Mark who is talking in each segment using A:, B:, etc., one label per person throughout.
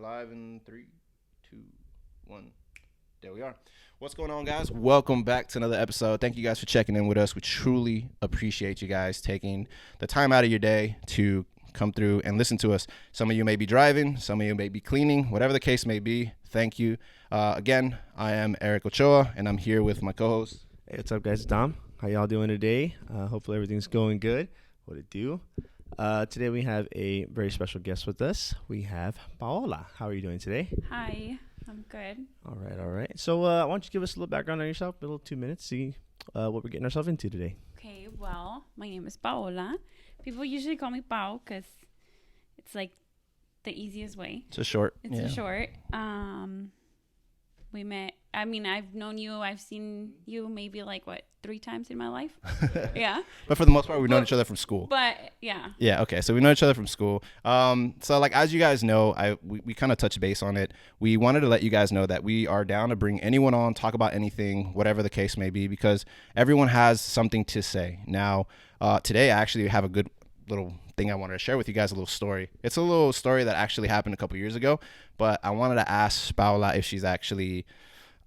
A: Live in three, two, one. There we are. What's going on, guys? Welcome back to another episode. Thank you guys for checking in with us. We truly appreciate you guys taking the time out of your day to come through and listen to us. Some of you may be driving, some of you may be cleaning, whatever the case may be. Thank you. Again, I am Eric Ochoa, and I'm here with my co-host.
B: Hey, what's up, guys? It's Dom. How y'all doing today? Hopefully everything's going good. What it do? Today we have a very special guest with us. We have Paola. How are you doing today?
C: Hi, I'm good.
B: All right. So why don't you give us a little background on yourself, a little 2 minutes, see what we're getting ourselves into today.
C: Okay, well, my name is Paola. People usually call me Pao because it's like the easiest way.
A: It's a short.
C: It's a short. We met. I mean, I've known you. I've seen you maybe 3 times in my life. Yeah.
A: But for the most part, we've known each other from school.
C: But yeah.
A: Yeah. Okay. So we know each other from school. So as you guys know, we kind of touched base on it. We wanted to let you guys know that we are down to bring anyone on, talk about anything, whatever the case may be, because everyone has something to say. Now, today I actually have a good little thing I wanted to share with you guys, a little story. It's a little story that actually happened a couple years ago, but I wanted to ask Paola if she's actually,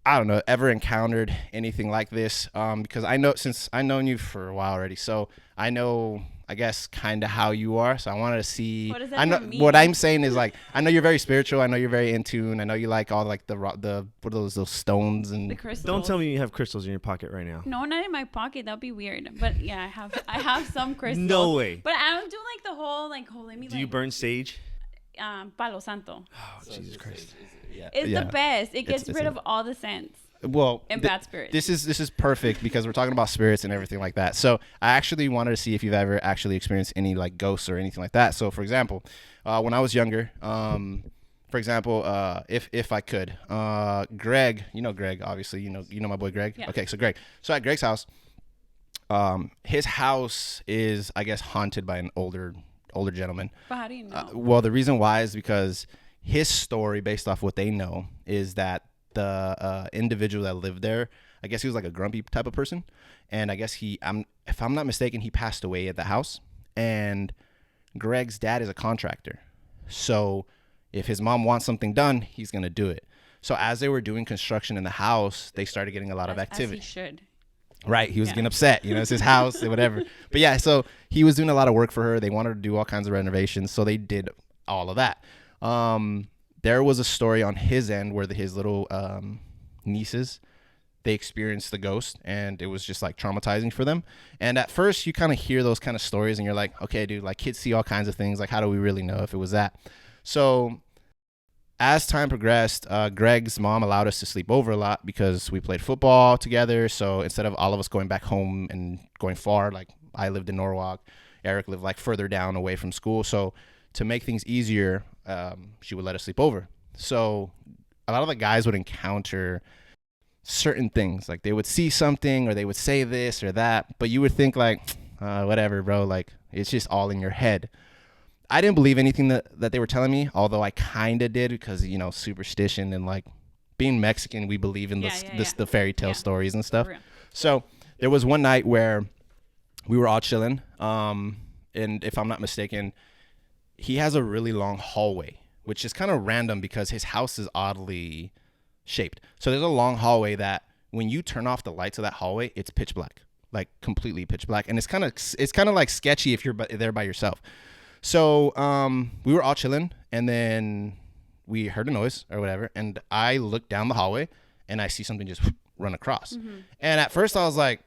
A: I don't know, ever encountered anything like this, because I know, since I've known you for a while already, so I know, I guess, kind of how you are. So I wanted to see.
C: What does that
A: I know
C: mean?
A: what I'm saying is I know you're very spiritual. I know you're very in tune. I know you like all the what are those stones and
C: The crystals.
B: Don't tell me you have crystals in your pocket right now.
C: No, not in my pocket. That'd be weird. But yeah, I have some crystals.
B: No way.
C: But I don't do the whole let me.
B: Do you burn sage?
C: Palo Santo?
B: Oh, Jesus Christ.
C: It's the best. It gets rid of all the scents.
A: Well,
C: And bad spirits.
A: This is perfect because we're talking about spirits and everything like that. So I actually wanted to see if you've ever actually experienced any ghosts or anything like that. So for example, when I was younger, if I could, Greg, Greg, obviously, you know my boy Greg.
C: Yeah.
A: Okay, so Greg. So at Greg's house, his house is, I guess, haunted by an older gentleman.
C: But how do you know?
A: Well, the reason why is because his story, based off what they know, is that the individual that lived there, I guess he was like a grumpy type of person, and I guess if I'm not mistaken, he passed away at the house. And Greg's dad is a contractor, so if his mom wants something done, he's gonna do it. So as they were doing construction in the house, they started getting a lot of activity.
C: As he should.
A: Right, he was getting upset. It's his house, whatever. But yeah, so he was doing a lot of work for her. They wanted to do all kinds of renovations, so they did all of that. There was a story on his end where his little nieces, they experienced the ghost, and it was just traumatizing for them. And at first, you kind of hear those kind of stories, and you're like, okay, dude, kids see all kinds of things. How do we really know if it was that? So as time progressed, Greg's mom allowed us to sleep over a lot because we played football together. So instead of all of us going back home and going far, I lived in Norwalk, Eric lived further down away from school. So to make things easier, she would let us sleep over. So a lot of the guys would encounter certain things, they would see something or they would say this or that, but you would think whatever, bro, it's just all in your head. I didn't believe anything that they were telling me, although I kind of did because, superstition and being Mexican, we believe in the fairy tale stories and stuff. So there was one night where we were all chilling. And if I'm not mistaken, he has a really long hallway, which is kind of random because his house is oddly shaped. So there's a long hallway that when you turn off the lights of that hallway, it's pitch black, completely pitch black. And it's kind of sketchy if you're there by yourself. So we were all chilling, and then we heard a noise or whatever, and I looked down the hallway, and I see something just run across. Mm-hmm. And at first I was like,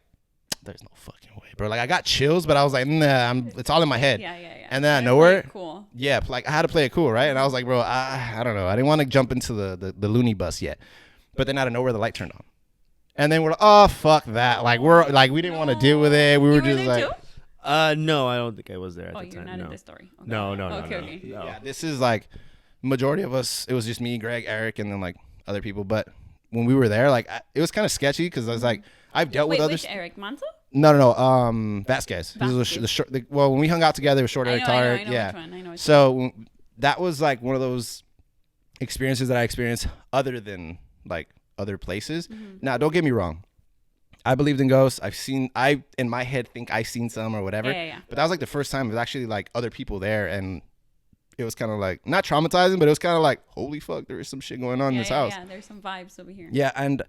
A: there's no fucking way, bro. I got chills, but I was like, nah, it's all in my head.
C: Yeah.
A: And then I nowhere.
C: Cool.
A: Yeah, I had to play it cool, right? And I was like, bro, I don't know. I didn't want to jump into the loony bus yet. But then out of nowhere, the light turned on. And then we're like, oh, fuck that. We didn't want to deal with it. We were just like...
C: Too?
B: No, I don't think I was there at the time.
C: Oh, you're not in this story. Okay.
B: No.
C: Okay.
B: No.
A: Yeah, this is majority of us, it was just me, Greg, Eric, and then other people. But when we were there, it was kind of sketchy because I was I've dealt with others.
C: Which Eric Manso?
A: No. Vasquez. He was the short. Well, when we hung out together, it was short Eric Tarek.
C: I know which one. I know which
A: so that was one of those experiences that I experienced other than other places. Mm-hmm. Now, don't get me wrong. I believed in ghosts. I in my head think I seen some or whatever.
C: Yeah.
A: But that was the first time it was actually other people there, and it was kind of like not traumatizing, but it was kind of like, holy fuck, there is some shit going on in this house.
C: Yeah, there's some vibes over here.
A: Yeah, and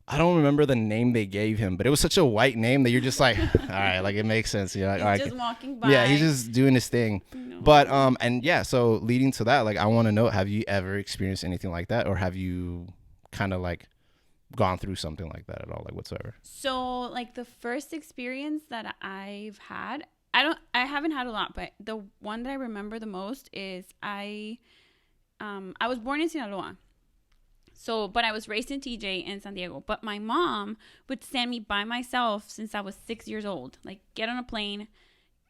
A: I don't remember the name they gave him, but it was such a white name that you're just like, all right, like it makes sense. You're like,
C: He's
A: all right,
C: just walking by.
A: yeah, he's just doing his thing.
C: No.
A: But and yeah, so leading to that, like I want to know, have you ever experienced anything like that, or have you kind of like gone through something like that at all, like whatsoever?
C: So like the first experience that I've had, I haven't had a lot, but the one that I remember the most is I was born in Sinaloa. So, but I was raised in TJ in San Diego. But my mom would send me by myself since I was 6 years old. Like, get on a plane,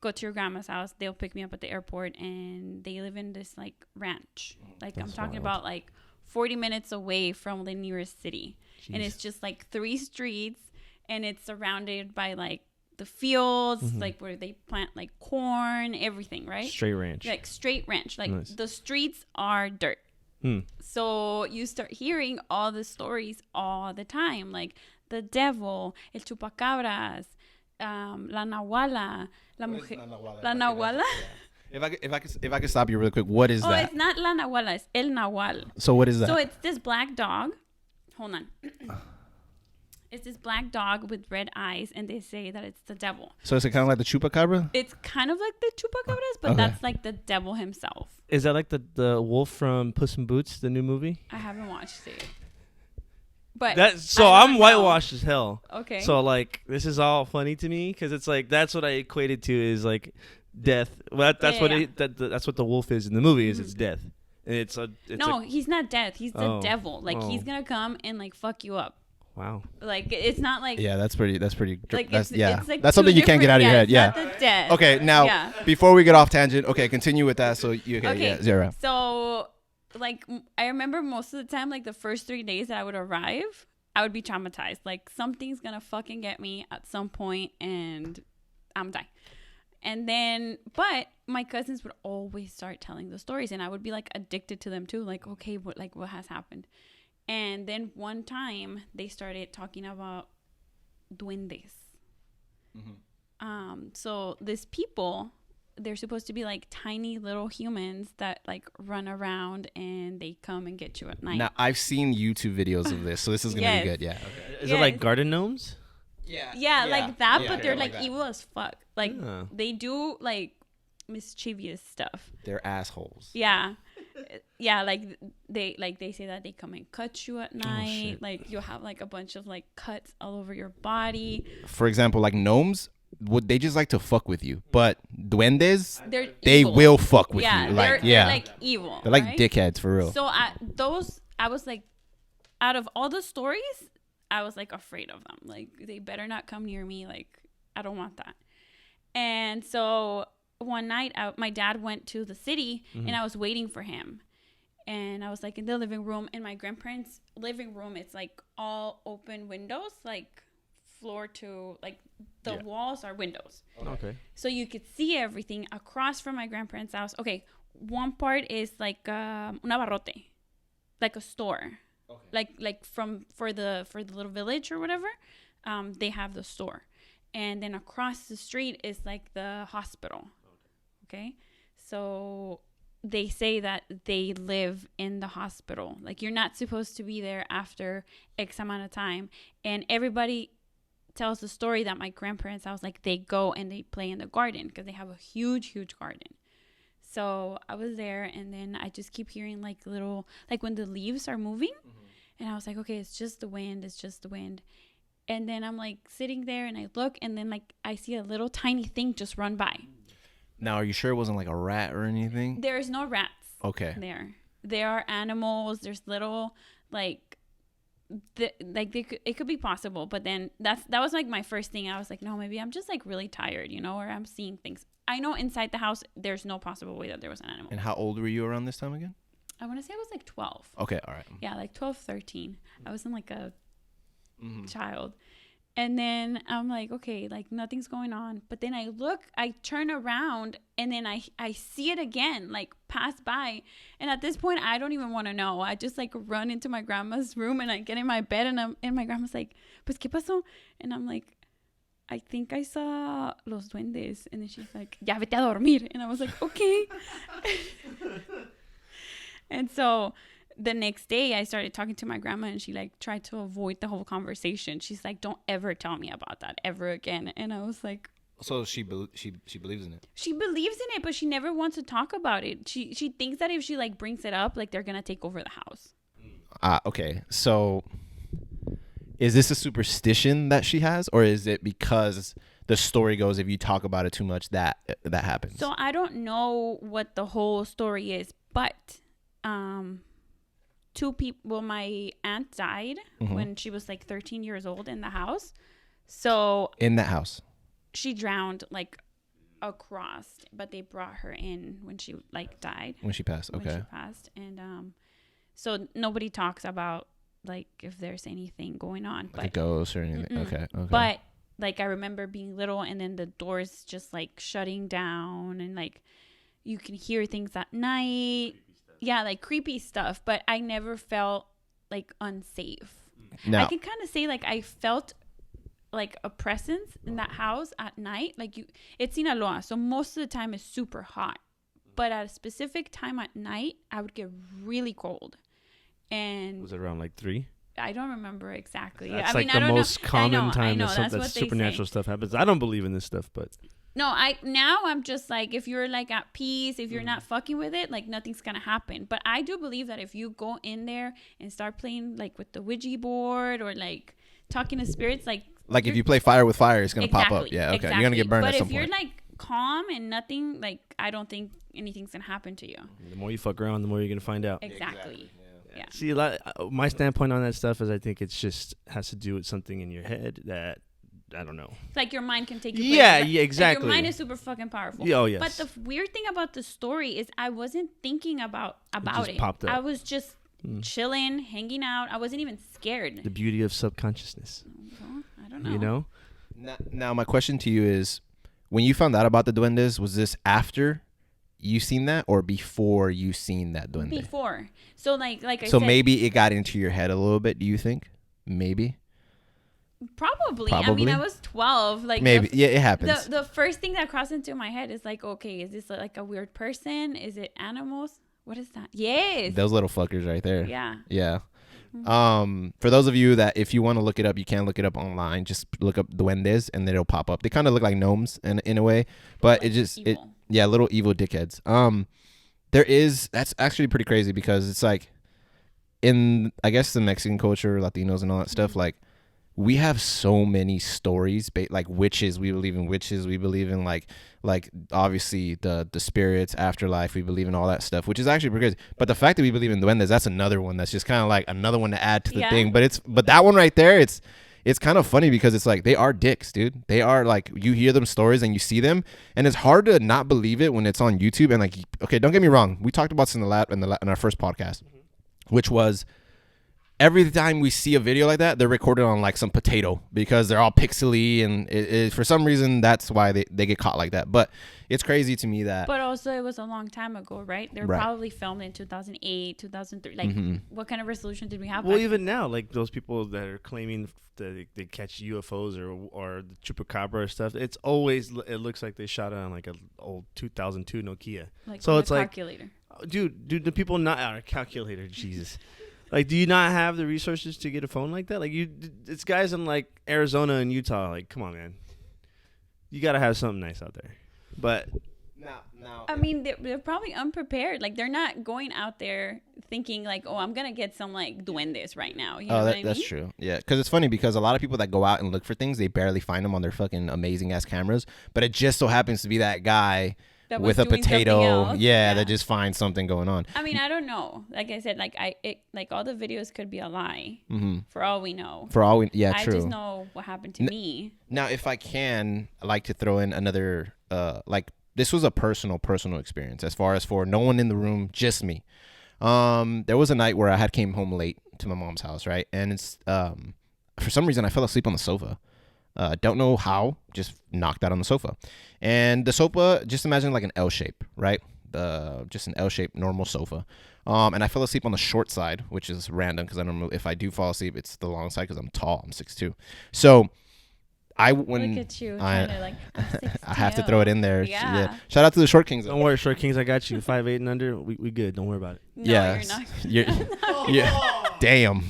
C: go to your grandma's house. They'll pick me up at the airport, and they live in this like ranch. Like, I'm talking about like 40 minutes away from the nearest city. Jeez. And it's just like 3 streets, and it's surrounded by like the fields, like where they plant like corn, everything, right?
B: Straight ranch.
C: Like straight ranch. Like
B: nice.
C: The streets are dirt. So you start hearing all the stories all the time, like the devil, el chupacabras, la nahuala, la mujer, la nahuala.
A: If I could stop you really quick, what is that?
C: Oh, it's not la nahuala, it's el nahual.
A: So what is that?
C: So it's this black dog. Hold on. It's this black dog with red eyes, and they say that it's the devil.
A: So is it kind of like the chupacabra?
C: It's kind of like the chupacabras, but that's like the devil himself.
B: Is that like the wolf from Puss in Boots, the new movie?
C: I haven't watched it. But
B: I'm whitewashed as hell.
C: Okay.
B: So like this is all funny to me because it's like that's what I equated to is like death. Well, that's what the wolf is in the movie is it's death. And it's
C: no, he's not death. He's the devil. Like he's gonna come and like fuck you up.
B: Wow.
C: Like it's not like
A: that's pretty
C: like
A: that's
C: it's like
A: that's something you can't get out of your head.
C: Not the death.
A: Okay, now before we get off tangent, continue with that. So you zero.
C: So like I remember most of the time, like the first 3 days that I would arrive, I would be traumatized. Like something's gonna fucking get me at some point, and I'm dying. And then, but my cousins would always start telling the stories, and I would be like addicted to them too. Like, okay, what has happened? And then one time they started talking about duendes. So these people, they're supposed to be like tiny little humans that like run around and they come and get you at night.
A: Now I've seen YouTube videos of this, so this is gonna be good. Yeah.
B: Okay. Is it like garden gnomes?
C: Yeah, like that, but they're like evil as fuck. Like they do like mischievous stuff.
A: They're assholes.
C: Yeah. Like they say that they come and cut you at night. Like you'll have like a bunch of like cuts all over your body.
A: For example, like gnomes, would they just like to fuck with you? But duendes, they
C: evil.
A: Will fuck with you.
C: They're like evil.
A: They're like dickheads for real.
C: So I was like, out of all the stories, I was like afraid of them. Like they better not come near me. Like I don't want that. And so one night my dad went to the city and I was waiting for him, and I was like in the living room. In my grandparents' living room, it's like all open windows, like floor to like the walls are windows.
B: Okay.
C: So you could see everything across from my grandparents' house. Okay, one part is like un abarrote, like a store. Okay. Like for the little village or whatever, they have the store, and then across the street is like the hospital. Okay, so they say that they live in the hospital. Like you're not supposed to be there after X amount of time. And everybody tells the story that my grandparents' house, like they go and they play in the garden because they have a huge garden. So I was there, and then I just keep hearing like little, like when the leaves are moving, and I was like, okay, it's just the wind. And then I'm like sitting there and I look, and then like I see a little tiny thing just run by.
A: Now, are you sure it wasn't like a rat or anything?
C: There's no rats.
A: Okay.
C: There are animals. There's little like, it could be possible, but then that was like my first thing. I was like, no, maybe I'm just like really tired, or I'm seeing things. I know inside the house there's no possible way that there was an animal.
A: And how old were you around this time again?
C: I want to say I was like 12.
A: Okay, all right.
C: Yeah, like 12, 13. I wasn't like a child. And then I'm like, okay, like nothing's going on. But then I turn around, and then I see it again, like pass by. And at this point, I don't even want to know. I just like run into my grandma's room, and I get in my bed, and my grandma's like, pues, ¿qué pasó? And I'm like, I think I saw Los Duendes. And then she's like, ya vete a dormir. And I was like, okay. And so the next day I started talking to my grandma and she like tried to avoid the whole conversation. She's like, don't ever tell me about that ever again. And I was like,
A: So she believes in it.
C: she believes in it, but she never wants to talk about it. She thinks that if she like brings it up, like they're going to take over the house.
A: Okay. So is this a superstition that she has, or is it because the story goes if you talk about it too much that happens?
C: So I don't know what the whole story is, but two people, well, my aunt died when she was like 13 years old in the house. So
A: in that house,
C: she drowned like across, but they brought her in when she like died.
A: When she passed. Okay.
C: When she passed. And so nobody talks about like if there's anything going on.
A: Like a ghost or anything. Okay.
C: But like I remember being little and then the doors just like shutting down and like you can hear things at night. Yeah, like creepy stuff. But I never felt like unsafe.
A: Now,
C: I can kind of say like I felt like a presence in that house at night. Like it's Sinaloa, so most of the time it's super hot. But at a specific time at night, I would get really cold. And
B: was it around like 3?
C: I don't remember exactly.
B: That's
C: I
B: like
C: mean,
B: the most common time
C: that's
B: that supernatural stuff happens. I don't believe in this stuff, but
C: no, I'm just like, if you're like at peace, if you're not fucking with it, like nothing's gonna happen. But I do believe that if you go in there and start playing like with the Ouija board or like talking to spirits, like
A: if you play fire with fire, it's gonna pop up. Yeah, okay.
C: Exactly.
A: You're gonna get burned at some point.
C: But if you're like calm and nothing, like I don't think anything's gonna happen to you.
B: The more you fuck around, the more you're gonna find out.
C: Exactly. Yeah.
B: See, my standpoint on that stuff is I think it's just has to do with something in your head that I don't know.
C: It's like your mind can take you.
B: Yeah,
C: places.
B: yeah, exactly.
C: Like your mind is super fucking powerful.
B: Oh, yes.
C: But the weird thing about the story is I wasn't thinking about it.
B: Popped up.
C: I was just chilling, hanging out. I wasn't even scared.
B: The beauty of subconsciousness.
C: I don't know.
B: You know?
A: Now, my question to you is, when you found out about the duendes, was this after you seen that or before you seen that duende?
C: Before. So like I said.
A: So maybe it got into your head a little bit, do you think? Maybe?
C: Probably. I mean, I was 12. Like
A: maybe. Yeah, it happens.
C: The first thing that crossed into my head is like, okay, is this like a weird person? Is it animals? What is that? Yes.
A: Those little fuckers right there.
C: Yeah.
A: Yeah. For those of you that if you want to look it up, you can look it up online. Just look up duendes and then it'll pop up. They kind of look like gnomes in a way, but
C: like
A: little evil dickheads. That's actually pretty crazy because it's like in, I guess, the Mexican culture, Latinos and all that stuff, like we have so many stories, like witches. We believe in witches. We believe in like obviously the spirits, afterlife. We believe in all that stuff, which is actually pretty crazy. But the fact that we believe in duendes, that's another one. That's just kind of like another one to add to the thing. But that one right there, it's kind of funny because it's like they are dicks, dude. They are like, you hear them stories and you see them, and it's hard to not believe it when it's on YouTube. And like, okay, don't get me wrong. We talked about this in our first podcast, which was, every time we see a video like that, they're recorded on like some potato because they're all pixely, and for some reason that's why they get caught like that. But it's crazy to me that.
C: But also, it was a long time ago, right? They were probably filmed in 2008, 2003. Like, what kind of resolution did we have?
B: Well, even now, like those people that are claiming that they catch UFOs or the chupacabra or stuff, it looks like they shot it on like an old 2002 Nokia.
C: Like
B: so it's
C: calculator.
B: Like, dude, the people not our calculator, Jesus. Like, do you not have the resources to get a phone like that? Like, it's guys in like Arizona and Utah. Like, come on, man. You gotta have something nice out there. But
A: now,
C: I mean, they're probably unprepared. Like, they're not going out there thinking like, oh, I'm gonna get some like duendes right now. You know what I mean?
A: That's true. Yeah, because it's funny because a lot of people that go out and look for things, they barely find them on their fucking amazing ass cameras. But it just so happens to be that guy with a potato, that just finds something going on.
C: I mean, I don't know. Like I said, like all the videos could be a lie for all we know.
A: True.
C: I just know what happened to me.
A: Now, if I can, I like to throw in another, this was a personal experience as far as for no one in the room, just me. There was a night where I came home late to my mom's house, right? And it's for some reason I fell asleep on the sofa. Don't know how, just knocked out on the sofa. And the sofa, just imagine like an L shape, right? Just an L-shaped normal sofa. And I fell asleep on the short side, which is random because I normally, if I do fall asleep, it's the long side because I'm tall. I'm 6'2". So
C: Look at you trying to like.
A: I have to throw it in there.
C: Yeah.
A: Shout out to the Short Kings.
B: Don't worry, Short Kings. I got you. 5'8" and under. We good. Don't worry about it.
C: No,
A: Yeah.
C: you're not.
A: Yeah. Damn.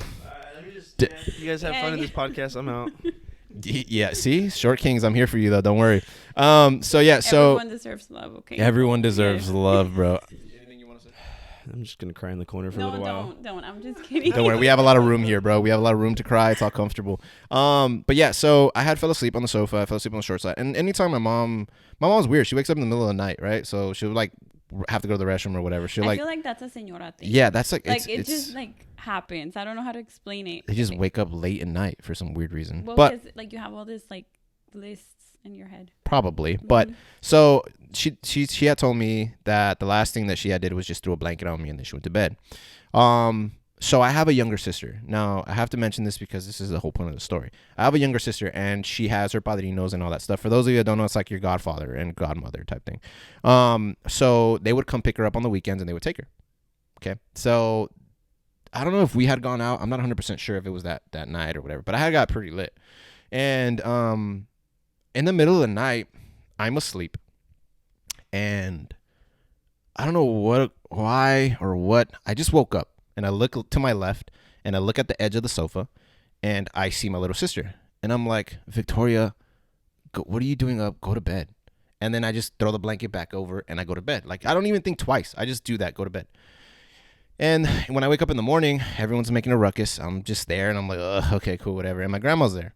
B: Let me just, you guys have fun in this podcast. I'm out.
A: Yeah. See, Short Kings. I'm here for you though. Don't worry. So yeah. So
C: everyone deserves love. Okay.
A: everyone deserves love, bro.
B: I'm just gonna cry in the corner for a
C: No,
B: little while.
C: don't. I'm just kidding.
A: Don't worry, we have a lot of room here, bro. We have a lot of room to cry. It's all comfortable. But yeah, so I had fell asleep on the sofa. I fell asleep on the short side. And anytime my mom's weird. She wakes up in the middle of the night, right? So she'll like have to go to the restroom or whatever. She'll
C: I feel like that's a señora thing.
A: yeah, that's like
C: it just like happens. I don't know how to explain it.
A: they just wake up late at night for some weird reason.
C: Well,
A: but
C: because like you have all this like lists in your head.
A: probably. But so she had told me that the last thing that she had did was just throw a blanket on me and then she went to bed. So I have a younger sister. Now I have to mention this because this is the whole point of the story. I have a younger sister and she has her padrinos and all that stuff. For those of you that don't know, it's like your godfather and godmother type thing. So they would come pick her up on the weekends and they would take her. Okay. So I don't know if we had gone out. I'm not 100% sure if it was that night or whatever, but I had got pretty lit. And in the middle of the night, I'm asleep. And I don't know why or what. I just woke up and I look to my left and I look at the edge of the sofa and I see my little sister. And I'm like, Victoria, what are you doing up? Go to bed. And then I just throw the blanket back over and I go to bed. Like, I don't even think twice. I just do that, go to bed. And when I wake up in the morning, everyone's making a ruckus. I'm just there and I'm like, okay, cool, whatever. And my grandma's there.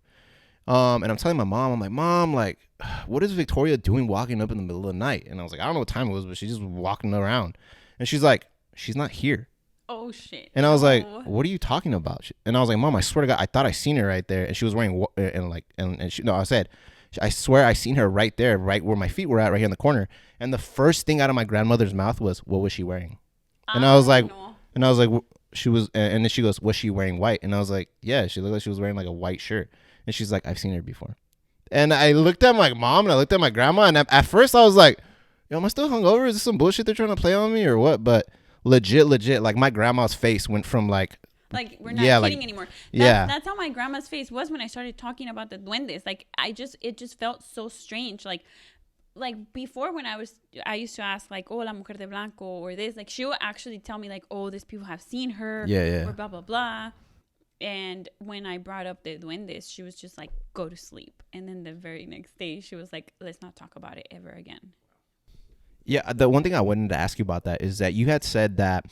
A: And I'm telling my mom, I'm like, Mom, like, what is Victoria doing walking up in the middle of the night? And I was like, I don't know what time it was, but she's just walking around. And she's like, she's not here.
C: Oh, shit.
A: And I was like, what are you talking about? And I was like, Mom, I swear to God, I thought I seen her right there. And she was wearing, I said, I swear I seen her right there, right where my feet were at, right here in the corner. And the first thing out of my grandmother's mouth was, what was she wearing? And I was like, she was, and then she goes, was she wearing white? And I was like, yeah, she looked like she was wearing like a white shirt. And she's like, I've seen her before. And I looked at my mom and I looked at my grandma. And at first I was like, yo, am I still hungover? Is this some bullshit they're trying to play on me or what? But legit, like my grandma's face went from like
C: we're not kidding anymore. That's how my grandma's face was when I started talking about the duendes. Like it just felt so strange. Like before when I used to ask like, oh, la mujer de blanco or this, like she would actually tell me like, oh, these people have seen her or blah, blah, blah. And when I brought up the duendes, she was just like, go to sleep. And then the very next day, she was like, let's not talk about it ever again.
A: Yeah, the one thing I wanted to ask you about that is that you had said that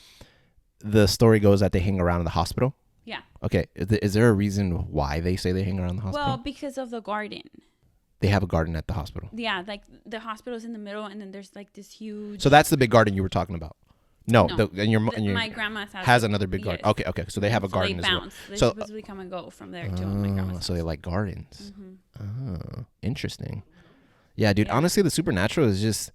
A: the story goes that they hang around in the hospital.
C: Yeah.
A: Okay. Is there a reason why they say they hang around the hospital?
C: Well, because of the garden.
A: They have a garden at the hospital.
C: Yeah, like the hospital's in the middle, and then there's like this huge.
A: So that's the big garden you were talking about. No.
C: My grandma's
A: has another big garden. Yes. Okay. So they have a garden as well.
C: They supposedly come and go from there too. My grandma's
A: so they like gardens.
C: Mm-hmm.
A: Oh, interesting. Yeah, dude. Yeah. Honestly, the supernatural is just.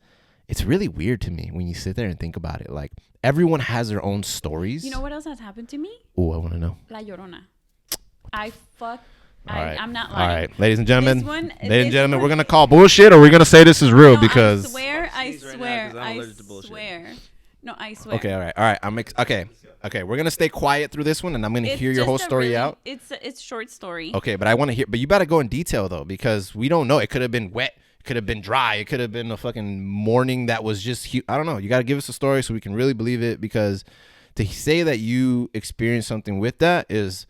A: It's really weird to me when you sit there and think about it. Like, everyone has their own stories.
C: You know what else has happened to me?
A: Oh, I want to know.
C: La Llorona. I'm not lying.
A: All right, ladies and gentlemen.
C: Ladies and
A: gentlemen, we're going to call bullshit or we're going to say this is real because.
C: I swear. No, I swear.
A: Okay, all right. Okay, we're going to stay quiet through this one and I'm going to hear your whole story out.
C: It's a short story.
A: Okay, but I want to hear, but you better go in detail though because we don't know. It could have been wet. It could have been dry. It could have been a fucking morning that was just I don't know. You got to give us a story so we can really believe it because to say that you experienced something with that is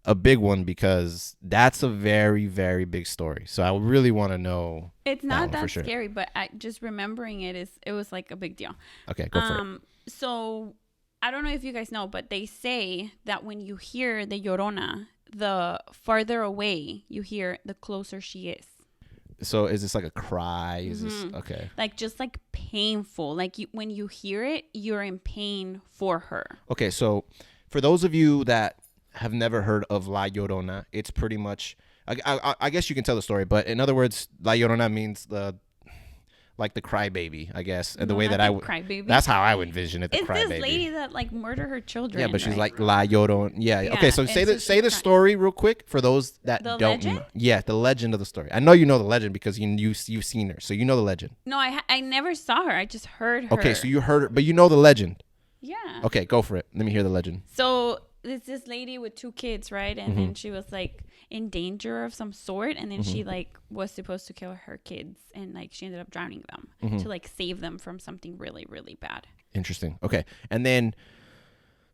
A: a big one because that's a very, very big story. So I really want to know.
C: It's not that scary, but just remembering it was like a big deal.
A: Okay, go for it.
C: So I don't know if you guys know, but they say that when you hear the Llorona, the farther away you hear, the closer she is.
A: So is this like a cry? Is this okay?
C: Like just like painful. Like when you hear it, you're in pain for her.
A: Okay, so for those of you that have never heard of La Llorona, it's pretty much. I guess you can tell the story, but in other words, La Llorona means the crybaby, I guess, and the way that
C: crybaby.
A: That's how I would envision it.
C: It's this lady that like murdered her children.
A: Yeah, but she's like La Llorona. Yeah. Okay, so say the story real quick for those that don't
C: legend?
A: know. Yeah, the legend of the story. I know you know the legend because you've seen her, so you know the legend.
C: No, I never saw her. I just heard her.
A: Okay, so you heard her, but you know the legend.
C: Yeah.
A: Okay, go for it. Let me hear the legend.
C: So it's this lady with 2 kids, right? And then she was like in danger of some sort, and then she like was supposed to kill her kids, and like she ended up drowning them to like save them from something really, really bad.
A: Interesting. Okay. And then,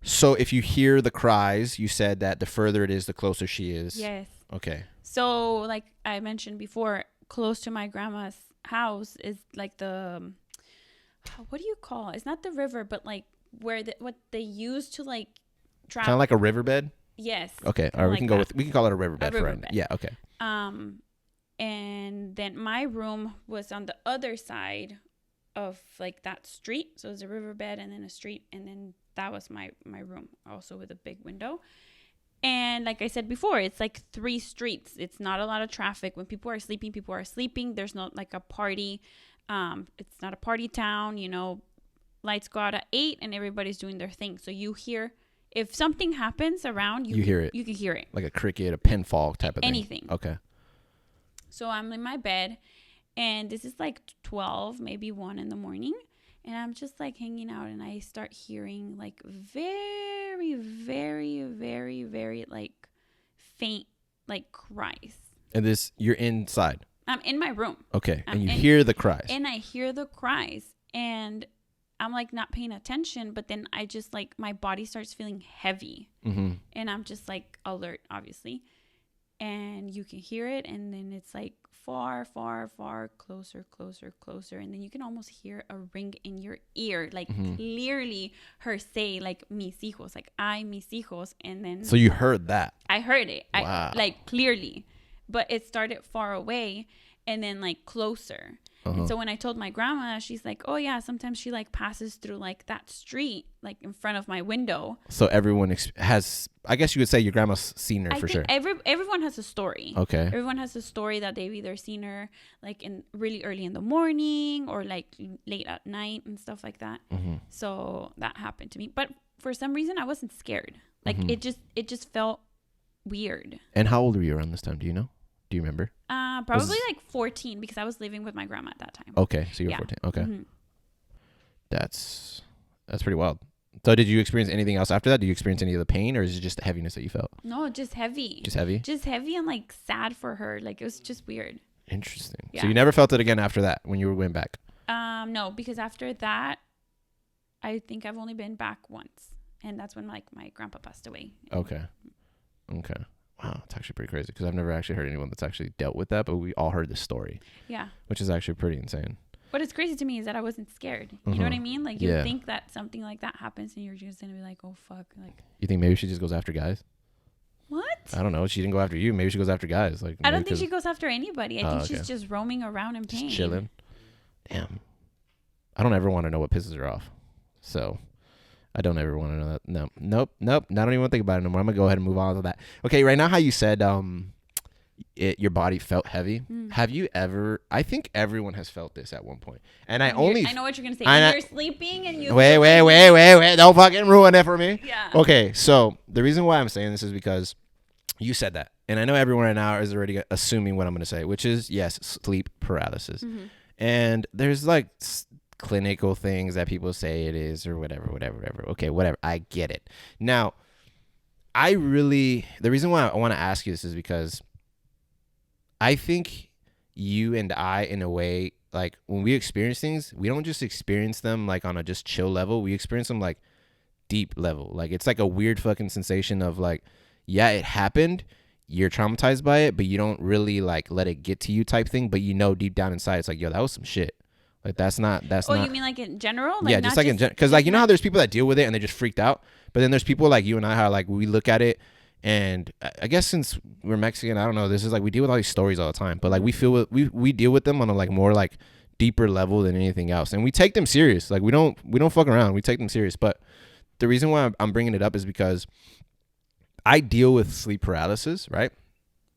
A: so if you hear the cries, you said that the further it is, the closer she is.
C: Yes.
A: Okay.
C: So like I mentioned before, close to my grandma's house is like the, what do you call it? It's not the river, but like where what they use to like travel.
A: Kind of like a riverbed?
C: Yes.
A: Okay. All right. We can call it a riverbed for right now. Yeah. Okay.
C: And then my room was on the other side of like that street. So there's a riverbed and then a street, and then that was my room, also with a big window. And like I said before, it's like 3 streets. It's not a lot of traffic. When people are sleeping. There's not like a party. It's not a party town, you know. Lights go out at 8 and everybody's doing their thing. So you hear, if something happens around, you
A: hear it.
C: You can hear it.
A: Like a cricket, a pinfall type of
C: Anything.
A: thing. Okay.
C: So I'm in my bed, and this is like 12, maybe 1 in the morning. And I'm just like hanging out, and I start hearing like very, very, very, very like faint like cries.
A: And you're inside.
C: I'm in my room.
A: Okay. And you hear the cries.
C: And I hear the cries, and I'm like not paying attention, but then I just like my body starts feeling heavy, and I'm just like alert, obviously, and you can hear it, and then it's like far, far, far closer, and then you can almost hear a ring in your ear, like clearly her say like mis hijos, like ay mis hijos, and then
A: so you heard that?
C: I heard it.
A: Wow.
C: I like clearly, but it started far away and then like closer. And so when I told my grandma, she's like, oh yeah, sometimes she like passes through like that street, like in front of my window.
A: So everyone has, I guess you could say your grandma's seen her for sure.
C: Everyone has a story.
A: Okay.
C: Everyone has a story that they've either seen her like in really early in the morning or like late at night and stuff like that. So that happened to me. But for some reason, I wasn't scared. Like it just felt weird.
A: And how old were you around this time? Do you know? Do you remember?
C: Probably like 14, because I was living with my grandma at that time.
A: Okay, so you're 14. Okay. That's pretty wild. So did you experience anything else after that? Did you experience any of the pain, or is it just the heaviness that you felt?
C: No, just heavy.
A: Just heavy?
C: Just heavy and like sad for her. Like it was just weird.
A: Interesting.
C: Yeah.
A: So you never felt it again after that when you went back?
C: No, because after that, I think I've only been back once, and that's when like my grandpa passed away.
A: Okay. Wow, it's actually pretty crazy, because I've never actually heard anyone that's actually dealt with that, but we all heard this story. Yeah. Which is actually pretty insane.
C: What is crazy to me is that I wasn't scared. You know what I mean? Like you think that something like that happens and you're just gonna be like, oh fuck. Like,
A: you think maybe she just goes after guys?
C: What?
A: I don't know. She didn't go after you. Maybe she goes after guys. Like,
C: I don't think she goes after anybody. I think she's just roaming around in pain.
A: Just chilling. Damn. I don't ever want to know what pisses her off. So I don't ever want to know that. Nope. I don't even want to think about it no more. I'm going to go ahead and move on to that. Okay, right now how you said your body felt heavy. Have you ever, I think everyone has felt this at one point. And I know what you're going to say. When you're sleeping and you... Wait. Don't fucking ruin it for me. Yeah. Okay, so the reason why I'm saying this is because you said that. And I know everyone right now is already assuming what I'm going to say, which is, yes, sleep paralysis. And there's like clinical things that people say it is, or whatever. Okay, whatever. I get it. Now, the reason why I want to ask you this is because I think you and I, in a way, like when we experience things, we don't just experience them like on a just chill level. We experience them like deep level. Like it's like a weird fucking sensation of like, yeah, it happened. You're traumatized by it, but you don't really like let it get to you type thing. But you know deep down inside, it's like, yo, that was some shit. Like that's not.
C: Oh, you mean like in general? Like
A: yeah, just like in general. Because like, you know how there's people that deal with it and they just freaked out, but then there's people like you and I, how like we look at it, and I guess since we're Mexican, I don't know. This is like we deal with all these stories all the time, but like we deal with them on a like more like deeper level than anything else, and we take them serious. Like we don't fuck around. We take them serious. But the reason why I'm bringing it up is because I deal with sleep paralysis, right?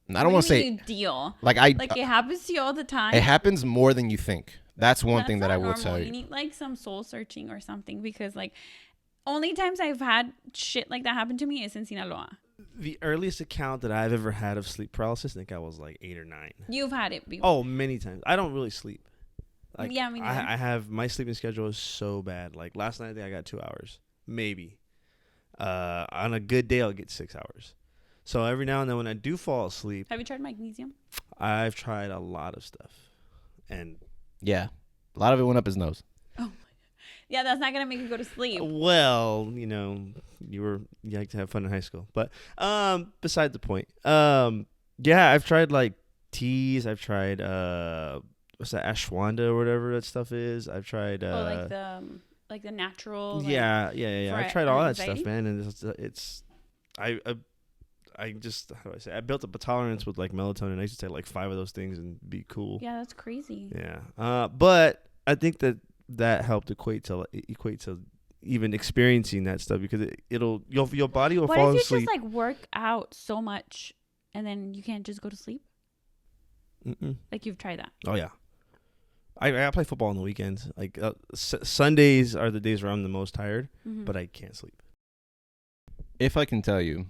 A: And I don't want to say
C: you deal
A: like
C: it happens to you all the time.
A: It happens more than you think. That's one thing that I will tell you.
C: You need like some soul searching or something, because like only times I've had shit like that happen to me is in Sinaloa.
B: The earliest account that I've ever had of sleep paralysis, I think I was like 8 or 9.
C: You've had it before.
B: Oh, many times. I don't really sleep. Like,
C: yeah, me neither.
B: I have, my sleeping schedule is so bad. Like last night I think I got 2 hours, maybe. On a good day, I'll get 6 hours. So every now and then when I do fall asleep,
C: Have you tried magnesium?
B: I've tried a lot of stuff. And
A: Yeah. A lot of it went up his nose.
C: Oh, yeah, that's not gonna make you go to sleep.
B: well, you like to have fun in high school. But beside the point. Yeah, I've tried like teas. I've tried what's that, ashwagandha or whatever that stuff is. I've tried
C: like the natural.
B: yeah. I've tried all that
C: anxiety?
B: stuff, man, and I just, how do I say, I built up a tolerance with like melatonin. I used to take like 5 of those things and be cool.
C: Yeah, that's crazy.
B: Yeah. But I think that helped equate to even experiencing that stuff, because your body will fall asleep.
C: What if you just like work out so much and then you can't just go to sleep?
B: Mm-mm.
C: Like, you've tried that?
B: Oh yeah. I play football on the weekends. Like Sundays are the days where I'm the most tired, but I can't sleep.
A: If I can tell you,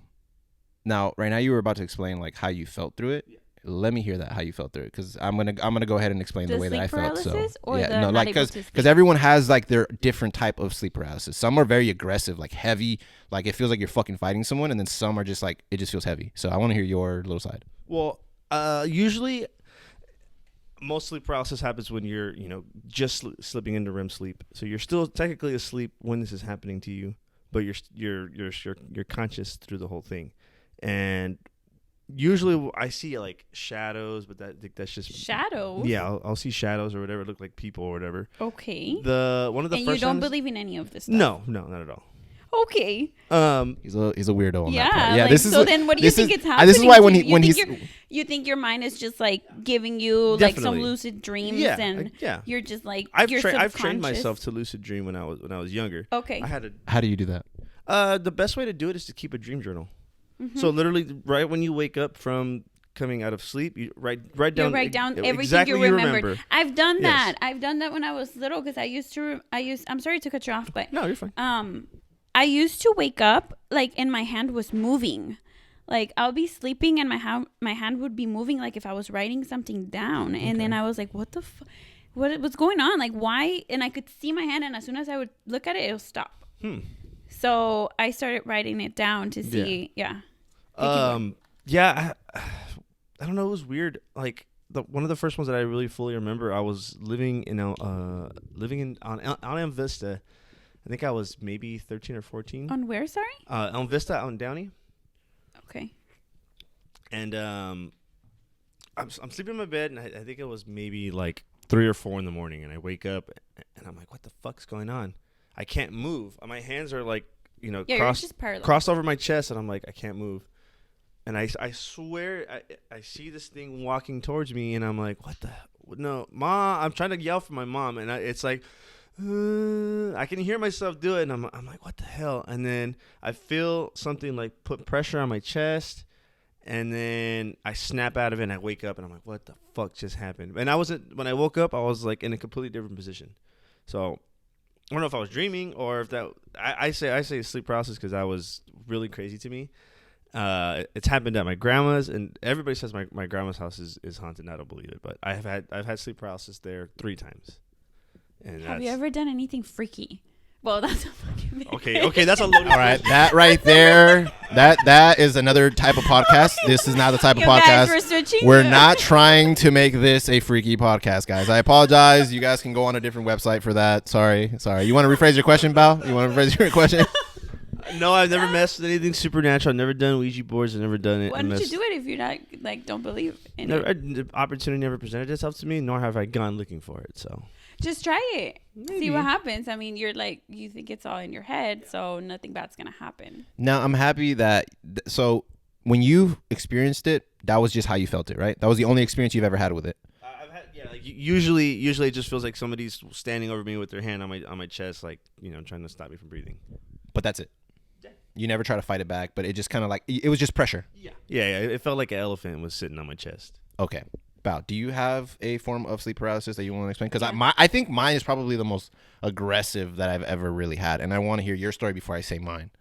A: now right now you were about to explain like how you felt through it. Yeah. Let me hear that, how you felt through it, because I'm gonna go ahead and explain the way that I felt. So
C: or
A: yeah,
C: the
A: no, like because everyone has like their different type of sleep paralysis. Some are very aggressive, like heavy, like it feels like you're fucking fighting someone, and then some are just like it just feels heavy. So I want to hear your little side.
B: Well, usually most sleep paralysis happens when you're just slipping into REM sleep. So you're still technically asleep when this is happening to you, but you're conscious through the whole thing. And usually I see like shadows, but that's just
C: shadows.
B: Yeah, I'll see shadows or whatever, look like people or whatever.
C: Okay.
B: One of the
C: and
B: first
C: you don't
B: times,
C: believe in any of this stuff?
B: No, not at all.
C: Okay.
A: He's a weirdo on that part.
C: Yeah.
A: Like, this is
C: so then what do you think it's happening?
A: This is why when
C: you think your mind is just like giving you
B: Definitely.
C: like some lucid dreams, and you're just like
B: I've trained myself to lucid dream when I was younger.
C: Okay.
A: How do you do that?
B: The best way to do it is to keep a dream journal. Mm-hmm. So literally, right when you wake up from coming out of sleep, you write down
C: everything
B: exactly
C: you remember. I've done that.
B: Yes.
C: I've done that when I was little, because I'm sorry to cut you off, but
B: no, you're fine.
C: I used to wake up like and my hand was moving. Like I'll be sleeping and my hand would be moving, like if I was writing something down. And then I was like, what the what's going on? Like, why? And I could see my hand, and as soon as I would look at it, it'll stop. So I started writing it down to see. Yeah.
B: I don't know. It was weird. Like one of the first ones that I really fully remember, I was living on Elm Vista. I think I was maybe 13 or 14.
C: On where, sorry?
B: Elm Vista out in Downey.
C: Okay.
B: And I'm sleeping in my bed, and I think it was maybe like 3 or 4 in the morning, and I wake up, and I'm like, what the fuck's going on? I can't move. My hands are like, crossed over my chest, and I'm like, I can't move. And I swear I see this thing walking towards me, and I'm like, what the? No, Mom. I'm trying to yell for my mom, and it's like, I can hear myself do it, and I'm like, what the hell? And then I feel something like put pressure on my chest, and then I snap out of it, and I wake up, and I'm like, what the fuck just happened? And when I woke up, I was like in a completely different position. So I don't know if I was dreaming or if that. I say sleep paralysis because that was really crazy to me. It's happened at my grandma's, and everybody says my grandma's house is haunted. I don't believe it, but I've had sleep paralysis there 3 times. And
C: have you ever done anything freaky? Well, that's a fucking
B: okay, that's a loaded.
A: All right, that right there, that is another type of podcast. This is not the type of podcast. We're not trying to make this a freaky podcast, guys. I apologize. You guys can go on a different website for that. Sorry. You want to rephrase your question, Bao? You want to rephrase your question?
B: No, I've never messed with anything supernatural. I've never done Ouija boards. I've never done it.
C: Why don't you do it if you're not don't believe in it?
B: The opportunity never presented itself to me, nor have I gone looking for it. So
C: just try it.
B: Maybe.
C: See what happens. I mean, you're like, you think it's all in your head, so nothing bad's gonna happen.
A: Now I'm happy that so when you experienced it, that was just how you felt it, right? That was the only experience you've ever had with it.
B: I've had like usually it just feels like somebody's standing over me with their hand on my chest, like trying to stop me from breathing.
A: But that's it. You never try to fight it back, but it just kind of like, it was just pressure.
B: Yeah. It felt like an elephant was sitting on my chest.
A: Okay. Bao, do you have a form of sleep paralysis that you want to explain? Because I think mine is probably the most aggressive that I've ever really had, and I want to hear your story before I say mine.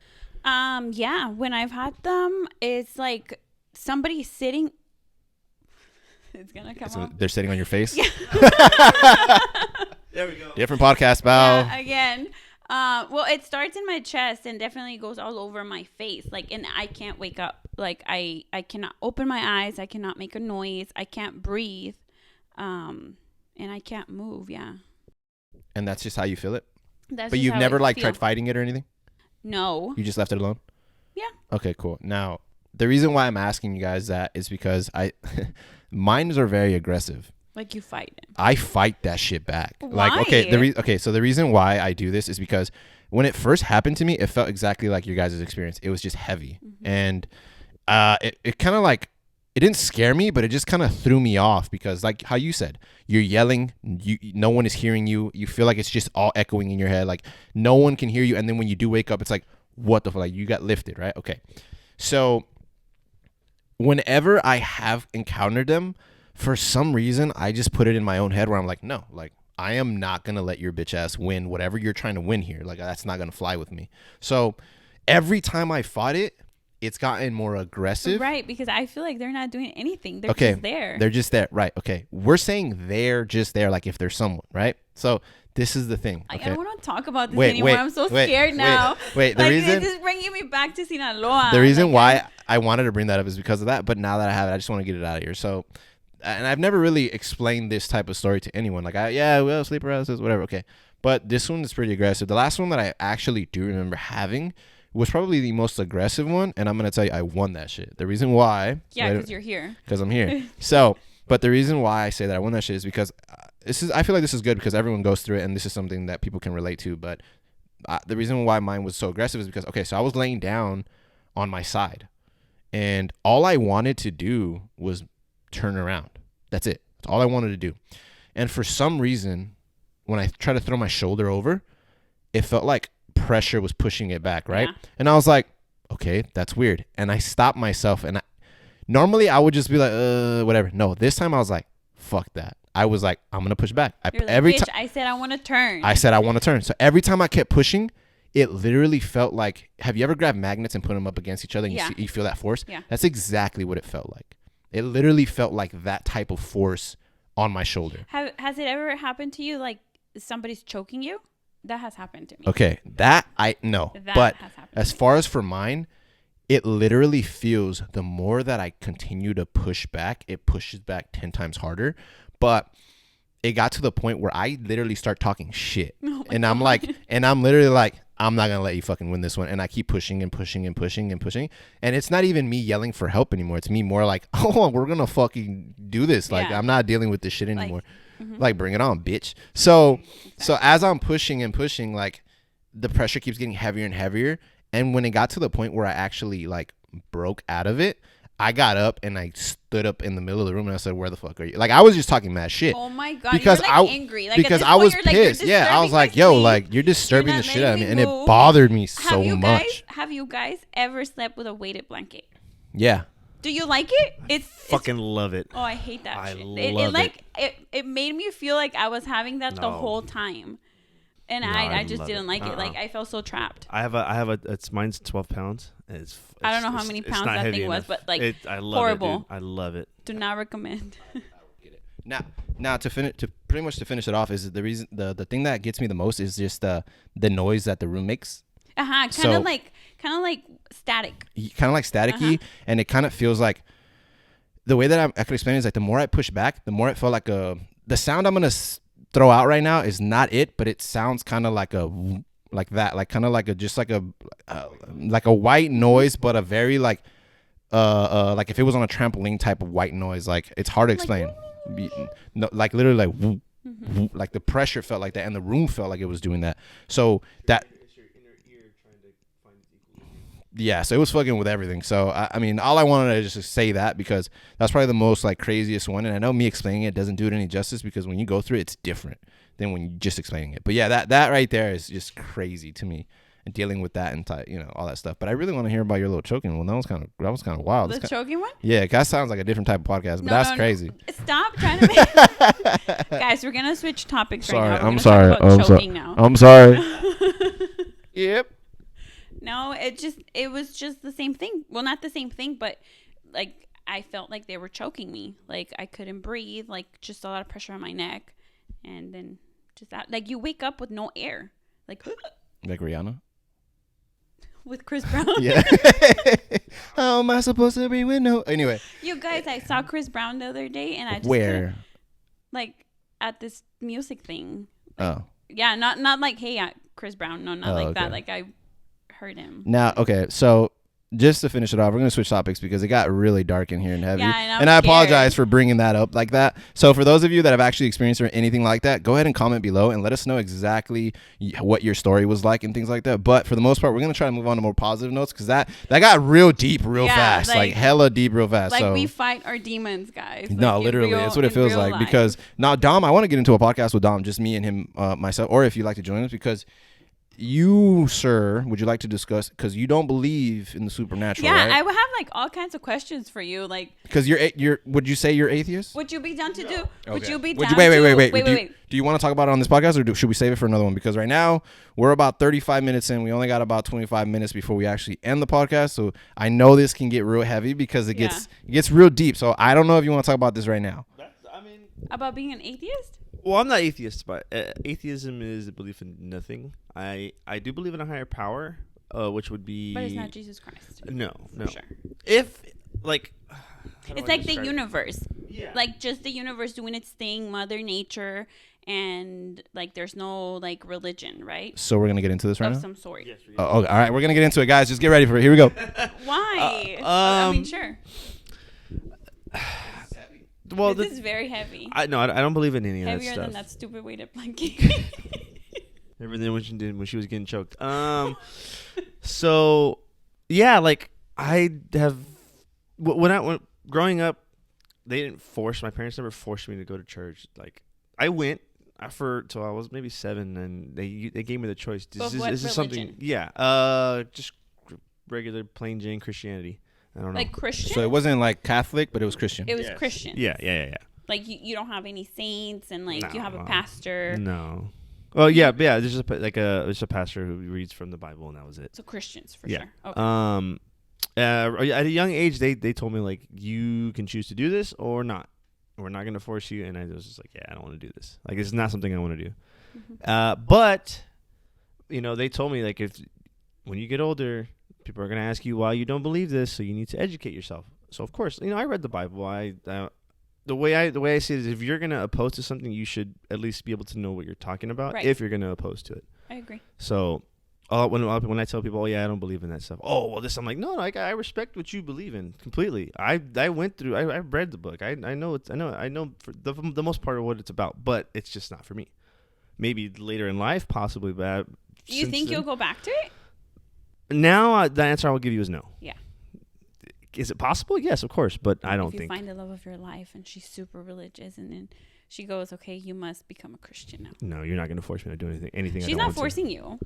C: Yeah. When I've had them, it's like somebody sitting. It's gonna come off.
A: They're sitting on your face.
C: Yeah.
B: There we go.
A: Different podcast, Bao.
C: Yeah, again. Well, it starts in my chest and definitely goes all over my face. Like, and I can't wake up. Like, I cannot open my eyes. I cannot make a noise. I can't breathe. And I can't move. Yeah.
A: And that's just how you feel it?
C: That's
A: but
C: just
A: you've
C: how
A: never
C: I
A: like
C: feel.
A: tried fighting it or anything?
C: No.
A: You just left it alone?
C: Yeah.
A: Okay, cool. Now, the reason why I'm asking you guys that is because mine are very aggressive.
C: Like you fight it.
A: I fight that shit back.
C: Why?
A: Like, okay, so the reason why I do this is because when it first happened to me, it felt exactly like your guys' experience. It was just heavy.
C: Mm-hmm.
A: And it kind of like, it didn't scare me, but it just kind of threw me off because like how you said, you're yelling, no one is hearing you. You feel like it's just all echoing in your head. Like no one can hear you. And then when you do wake up, it's like, what the fuck? Like you got lifted, right? Okay. So whenever I have encountered them, for some reason, I just put it in my own head where I'm like, no, like I am not going to let your bitch ass win whatever you're trying to win here. Like that's not going to fly with me. So every time I fought it, it's gotten more aggressive.
C: Right, because I feel like they're not doing anything. They're
A: okay,
C: just there.
A: They're just there. Right. Okay. We're saying they're just there like if there's someone, right? So this is the thing.
C: I
A: Okay.
C: don't want to talk about this anymore. I'm so scared now.
A: Wait, the
C: like,
A: reason
C: this is bringing me back to Sinaloa.
A: the reason
C: like,
A: why I wanted to bring that up is because of that. But now that I have it, I just want to get it out of here. So, and I've never really explained this type of story to anyone. Like, well, sleep paralysis, whatever. Okay. But this one is pretty aggressive. The last one that I actually do remember having was probably the most aggressive one. And I'm going to tell you, I won that shit. The reason why.
C: Yeah, because you're here.
A: Because I'm here. So, but the reason why I say that I won that shit is because I feel like this is good because everyone goes through it and this is something that people can relate to. But the reason why mine was so aggressive is because, okay, so I was laying down on my side and all I wanted to do was turn around. That's it. That's all I wanted to do. And for some reason, when I tried to throw my shoulder over, it felt like pressure was pushing it back, right?
C: Yeah.
A: And I was like, okay, that's weird. And I stopped myself. And normally I would just be like, whatever. No, this time I was like, fuck that. I was like, I'm going to push back.
C: You're like, bitch, I said I want to turn.
A: I said I want to turn. So every time I kept pushing, it literally felt like, have you ever grabbed magnets and put them up against each other and you feel that force?
C: Yeah.
A: That's exactly what it felt like. It literally felt like that type of force on my shoulder.
C: Has it ever happened to you like somebody's choking you? That has happened to me.
A: Okay, that I know. But as far as for mine, it literally feels the more that I continue to push back, it pushes back 10 times harder. But it got to the point where I literally start talking shit. And I'm like, and I'm literally like, I'm not going to let you fucking win this one. And I keep pushing and pushing and pushing and pushing. And it's not even me yelling for help anymore. It's me more like, oh, we're going to fucking do this. Like, I'm not dealing with this shit anymore. Like, bring it on, bitch. So as I'm pushing and pushing, like, the pressure keeps getting heavier and heavier. And when it got to the point where I actually, like, broke out of it, I got up and I stood up in the middle of the room and I said, where the fuck are you? Like, I was just talking mad shit.
C: Oh my God.
A: Because
C: you're like angry. Like,
A: because I was pissed. Yeah, I was like, yo, like, you're disturbing the shit out of me. And it bothered me so much.
C: Have you guys ever slept with a weighted blanket?
A: Yeah.
C: Do you like it? It's
B: fucking love it.
C: Oh, I hate that shit.
B: Love it.
C: It made me feel like I was having that the whole time. And I just didn't like it. Like, I felt so trapped.
B: Mine's 12 pounds.
C: I don't know how many pounds that thing was, but like,
B: I love
C: horrible.
B: It, dude. I love it.
C: Do not recommend.
A: Now to finish it off is the reason the thing that gets me the most is just the noise that the room makes.
C: Kind of like static.
A: Kind of like staticky, and it kind of feels like the way that I could explain it is like the more I push back, the more it felt like the sound I'm gonna throw out right now is not it, but it sounds kind of like that, like kind of like like a white noise, but a very like if it was on a trampoline type of white noise. Like, it's hard to explain. No, like literally like whoop, whoop, like the pressure felt like that, and the room felt like it was doing that. So that. Yeah, so it was fucking with everything. So I mean, all I wanted to just say that because that's probably the most like craziest one, and I know me explaining it doesn't do it any justice because when you go through it, it's different than when you're just explaining it. But yeah, that right there is just crazy to me, and dealing with that and all that stuff. But I really want to hear about your little choking one. That was kind of wild.
C: The choking one?
A: Yeah, that sounds like a different type of podcast, but that's crazy.
C: No. Stop trying to make guys. We're gonna switch topics right now.
A: I'm sorry. I'm sorry. Yep.
C: No, it was just the same thing. Well, not the same thing, but like I felt like they were choking me. Like I couldn't breathe, like just a lot of pressure on my neck. And then just that, like you wake up with no air. Like
A: Like Rihanna.
C: With Chris Brown.
A: Yeah. How am I supposed to be with no? Anyway.
C: You guys, I saw Chris Brown the other day, and I just
A: Where?
C: like at this music thing.
A: Oh.
C: Yeah, not like, hey, Chris Brown. No, not like that. Like I heard him.
A: Now, okay, so just to finish it off, we're going to switch topics because it got really dark in here and heavy.
C: Yeah,
A: and I apologize for bringing that up like that. So for those of you that have actually experienced or anything like that, go ahead and comment below and let us know exactly what your story was like and things like that. But for the most part, we're going to try to move on to more positive notes because that got real deep real fast. Like hella deep real fast.
C: Like
A: so
C: we fight our demons, guys.
A: No,
C: like
A: literally. That's what it feels like. Because now Dom, I want to get into a podcast with Dom, just me and him, myself, or if you'd like to join us, because you, sir, would you like to discuss, because you don't believe in the supernatural, right?
C: I would have like all kinds of questions for you, like
A: because you're would you say you're atheist?
C: Would you be down to do?
A: Okay.
C: Would you be
A: Would
C: down?
A: you, wait. Do you want to talk about it on this podcast, or should we save it for another one? Because right now we're about 35 minutes in. We only got about 25 minutes before we actually end the podcast. So I know this can get real heavy because it gets real deep. So I don't know if you want to talk about this right now.
C: About being an atheist?
B: Well, I'm not atheist, but atheism is a belief in nothing. I do believe in a higher power, which would be.
C: But it's not Jesus Christ.
B: No.
C: For sure.
B: If like.
C: It's like the universe. Yeah. Like just the universe doing its thing, Mother Nature, and like there's no like religion, right?
A: So we're gonna get into this right now.
C: Of some sort.
B: Yes,
A: okay. All right, we're gonna get into it, guys. Just get ready for it. Here we go.
C: Why? I mean, sure.
B: Well,
C: this is very heavy.
B: I don't believe in any of that stuff.
C: Heavier than that stupid weighted blanket.
B: Everything when she did when she was getting choked. So yeah, like I have when growing up, my parents never forced me to go to church. Like I went till I was maybe 7, and they gave me the choice. Is this something? Yeah, just regular plain Jane Christianity. I don't know.
C: Like Christian?
A: So it wasn't like Catholic, but it was Christian.
C: It was Christian.
B: Yeah.
C: Like you don't have any saints, and like you have a pastor.
B: No. Well, yeah. There's just there's a pastor who reads from the Bible, and that was it.
C: So Christians for sure. Okay.
B: At a young age, they told me like you can choose to do this or not. We're not going to force you, and I was just like, yeah, I don't want to do this. Like it's not something I want to do. Mm-hmm. But they told me like when you get older, people are going to ask you why you don't believe this, so you need to educate yourself. So of course, I read the Bible. The way I see it is, if you're going to oppose to something, you should at least be able to know what you're talking about. Right. If you're going to oppose to it.
C: I agree.
B: So when I tell people, oh yeah, I don't believe in that stuff. Oh well, I'm like, no, I respect what you believe in completely. I went through. I read the book. I know for the most part of what it's about, but it's just not for me. Maybe later in life, possibly, but
C: do you think you'll go back to it?
B: Now, the answer I will give you is no.
C: Yeah.
B: Is it possible? Yes, of course, but I don't think.
C: If you find the love of your life and she's super religious, and then she goes, okay, you must become a Christian now.
B: No, you're not going to force me to do anything.
C: She's not forcing you.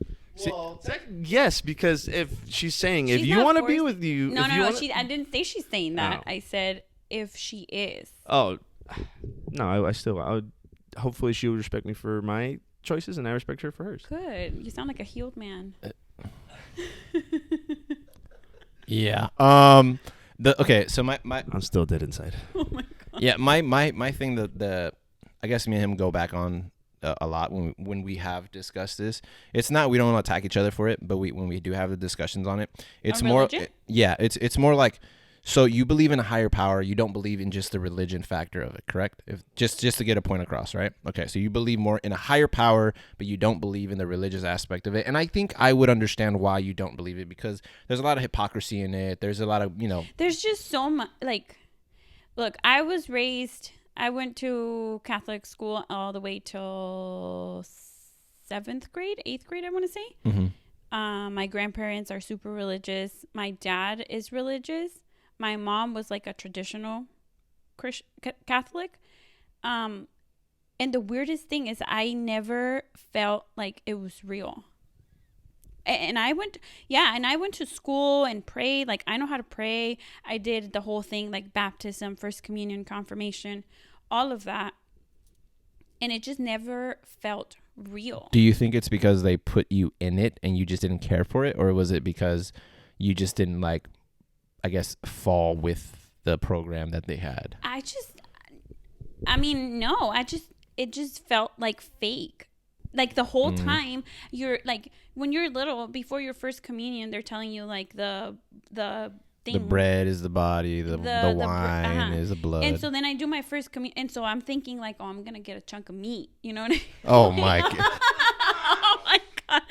B: Well, yes, because if she's saying if you want to be with you,
C: no. I didn't say she's saying that. I said if she is.
B: Oh, no, I would. Hopefully, she would respect me for my choices, and I respect her for hers.
C: Good. You sound like a healed man.
A: Yeah. So my
B: I'm still dead inside.
C: Oh my god.
A: Yeah, my thing that I guess me and him go back on a lot when we have discussed this. It's not we don't want to attack each other for it, but when we do have the discussions on it, it's more it's more like, so you believe in a higher power, you don't believe in just the religion factor of it, correct? If just to get a point across, right? Okay, so you believe more in a higher power, but you don't believe in the religious aspect of it. And I think I would understand why you don't believe it, because there's a lot of hypocrisy in it. There's a lot of,
C: There's just so much, like, look, I went to Catholic school all the way till 8th grade, I want to say. Mm-hmm. My grandparents are super religious. My dad is religious. My mom was like a traditional Catholic. And the weirdest thing is I never felt like it was real. And I went to school and prayed. Like, I know how to pray. I did the whole thing, like baptism, first communion, confirmation, all of that. And it just never felt real.
A: Do you think it's because they put you in it and you just didn't care for it? Or was it because you just didn't, like, I guess, fall with the program that they had?
C: It just felt like fake. Like the whole time you're like, when you're little, before your first communion, they're telling you like the thing.
A: The bread is the body, the wine is the blood.
C: And so then I do my first communion, and so I'm thinking like, oh, I'm gonna get a chunk of meat. You know what I mean?
A: Oh my god.
C: Oh my god.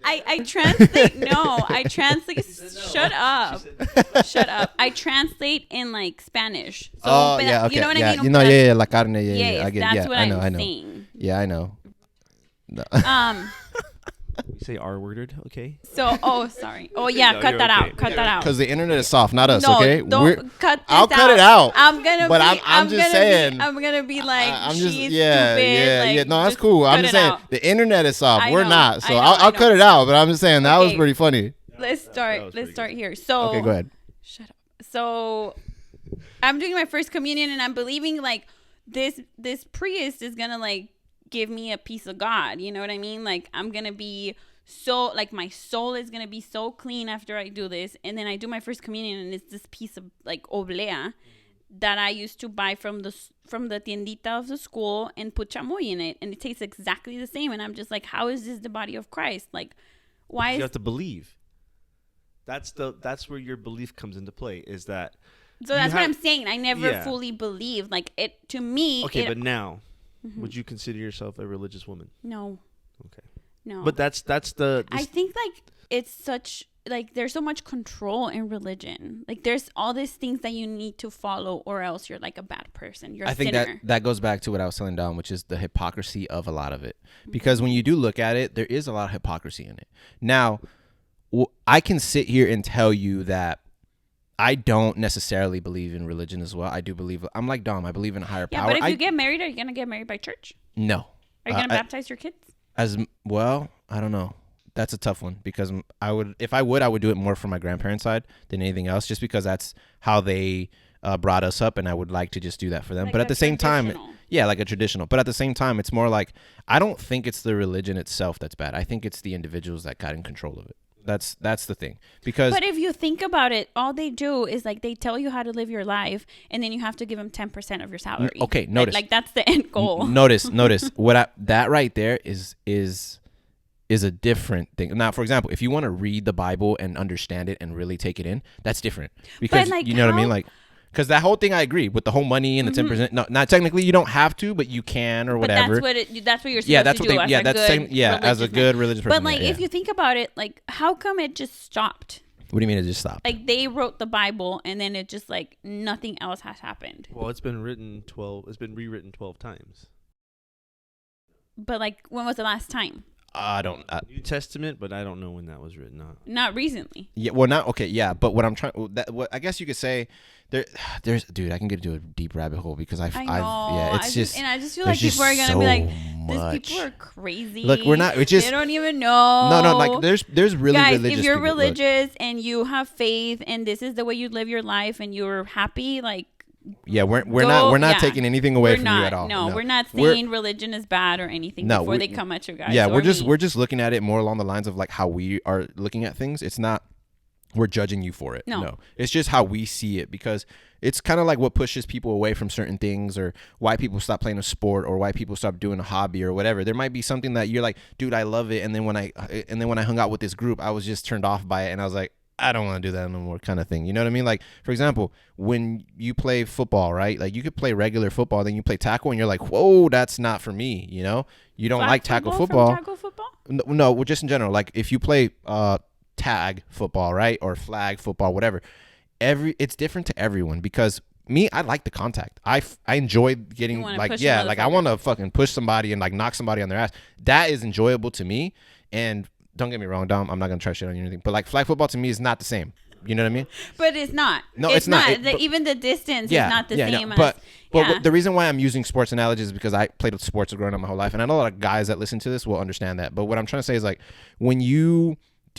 C: I translate. No, I translate. Shut up. Shut up. I translate in like Spanish. So,
A: oh yeah, okay.
C: You know what
A: I
C: mean?
A: You know, yeah, la carne.
C: Yeah,
A: I get.
C: that's
A: Yeah,
C: what
A: I know.
C: saying.
A: Yeah, I know. No.
B: We say R-worded, okay?
C: So, sorry. Oh yeah,
B: No,
C: cut
B: you're
C: that
B: okay.
C: out. Cut that out.
A: Because the internet is soft, not us.
C: No,
A: Okay,
C: don't cut this
A: I'll cut it out.
C: I'm gonna.
A: But
C: be,
A: I'm just saying.
C: I'm gonna be like,
A: I'm
C: she's
A: just
C: stupid.
A: yeah.
C: Like,
A: No, that's
C: just
A: cool. I'm
C: cut
A: just
C: it
A: saying
C: out.
A: the internet is soft.
C: I
A: We're
C: know,
A: not. So
C: I know,
A: I'll cut it out. But I'm just saying that was
C: Okay.
A: pretty funny.
C: Let's start. Let's start here. So
A: Okay, go ahead.
C: Shut up. So I'm doing my first communion, and I'm believing like this priest is gonna like give me a piece of God. You know what I mean? Like I'm gonna be so like my soul is gonna be so clean after I do this, and then I do my first communion, and it's this piece of like oblea that I used to buy from the tiendita of the school and put chamoy in it, and it tastes exactly the same. And I'm just like, how is this the body of Christ? Like, why?
B: You have to believe. That's where your belief comes into play. Is that?
C: So that's what I'm saying. I never fully believed. Like it to me.
B: Okay, but now, would you consider yourself a religious woman?
C: No.
B: Okay.
C: No.
B: But that's the.
C: I think like it's such like there's so much control in religion. Like there's all these things that you need to follow, or else you're like a bad person. You're a
A: think
C: sinner.
A: that goes back to what I was telling Dom, which is the hypocrisy of a lot of it. Because when you do look at it, there is a lot of hypocrisy in it. Now, I can sit here and tell you that I don't necessarily believe in religion as well. I do believe, I'm like Dom, I believe in a higher power.
C: Yeah, but if you get married, are you gonna get married by church?
A: No.
C: Are you gonna baptize your kids?
A: As well, I don't know. That's a tough one because I would do it more from my grandparents' side than anything else, just because that's how they brought us up, and I would like to just do that for them.
C: Like
A: but at the same time,
C: traditional.
A: like a traditional. But at the same time, it's more like I don't think it's the religion itself that's bad. I think it's the individuals that got in control of it. That's the thing. Because
C: But if you think about it, all they do is like they tell you how to live your life, and then you have to give them 10% of your salary.
A: Okay, notice.
C: Like that's the end goal.
A: Notice that right there is a different thing. Now, for example, if you want to read the Bible and understand it and really take it in, that's different. Because
C: like,
A: you know what I mean? Like, because that whole thing I agree with the whole money and the 10%. No, not technically you don't have to, but you can or whatever.
C: But that's what you're supposed to do. As
A: a good religious person.
C: But like, if you think about it, like, how come it just stopped?
A: What do you mean it just stopped?
C: Like they wrote the Bible, and then it just like nothing else has happened.
B: Well, it's been rewritten 12 times.
C: But like, when was the last time?
A: I don't.
B: New Testament, but I don't know when that was written.
C: Not recently.
A: Yeah, well, not okay. Yeah, but what I'm trying, what I guess you could say, there's, dude, I can get into a deep rabbit hole because I
C: just feel like people are gonna be like, these people are crazy.
A: Look, we're not. It's just
C: they don't even know.
A: No, like there's really
C: guys,
A: religious.
C: If you're
A: people,
C: religious and you have faith and this is the way you live your life and you're happy, like.
A: Yeah, we're not taking anything away from you at all.
C: No, we're not saying religion is bad or anything before they come at you guys.
A: Yeah, we're just looking at it more along the lines of like how we are looking at things. It's not we're judging you for it. No. It's just how we see it, because it's kind of like what pushes people away from certain things, or why people stop playing a sport, or why people stop doing a hobby or whatever. There might be something that you're like, dude, I love it, and then when I hung out with this group, I was just turned off by it, and I was like, I don't want to do that anymore, kind of thing. You know what I mean? Like, for example, when you play football, right? Like, you could play regular football, then you play tackle, and you're like, whoa, that's not for me. You know, you don't like tackle football.
C: Tackle football?
A: No, well, just in general. Like, if you play tag football, right, or flag football, whatever, it's different to everyone. Because me, I like the contact. I enjoy getting like, yeah, like I want to fucking push somebody and like knock somebody on their ass. That is enjoyable to me. And don't get me wrong, Dom, I'm not going to try shit on you or anything, but like flag football to me is not the same. You know what I mean?
C: But it's not.
A: No, it's not.
C: Even the distance is not the same.
A: No. But the reason why I'm using sports analogies is because I played with sports growing up my whole life. And I know a lot of guys that listen to this will understand that. But what I'm trying to say is, like, when you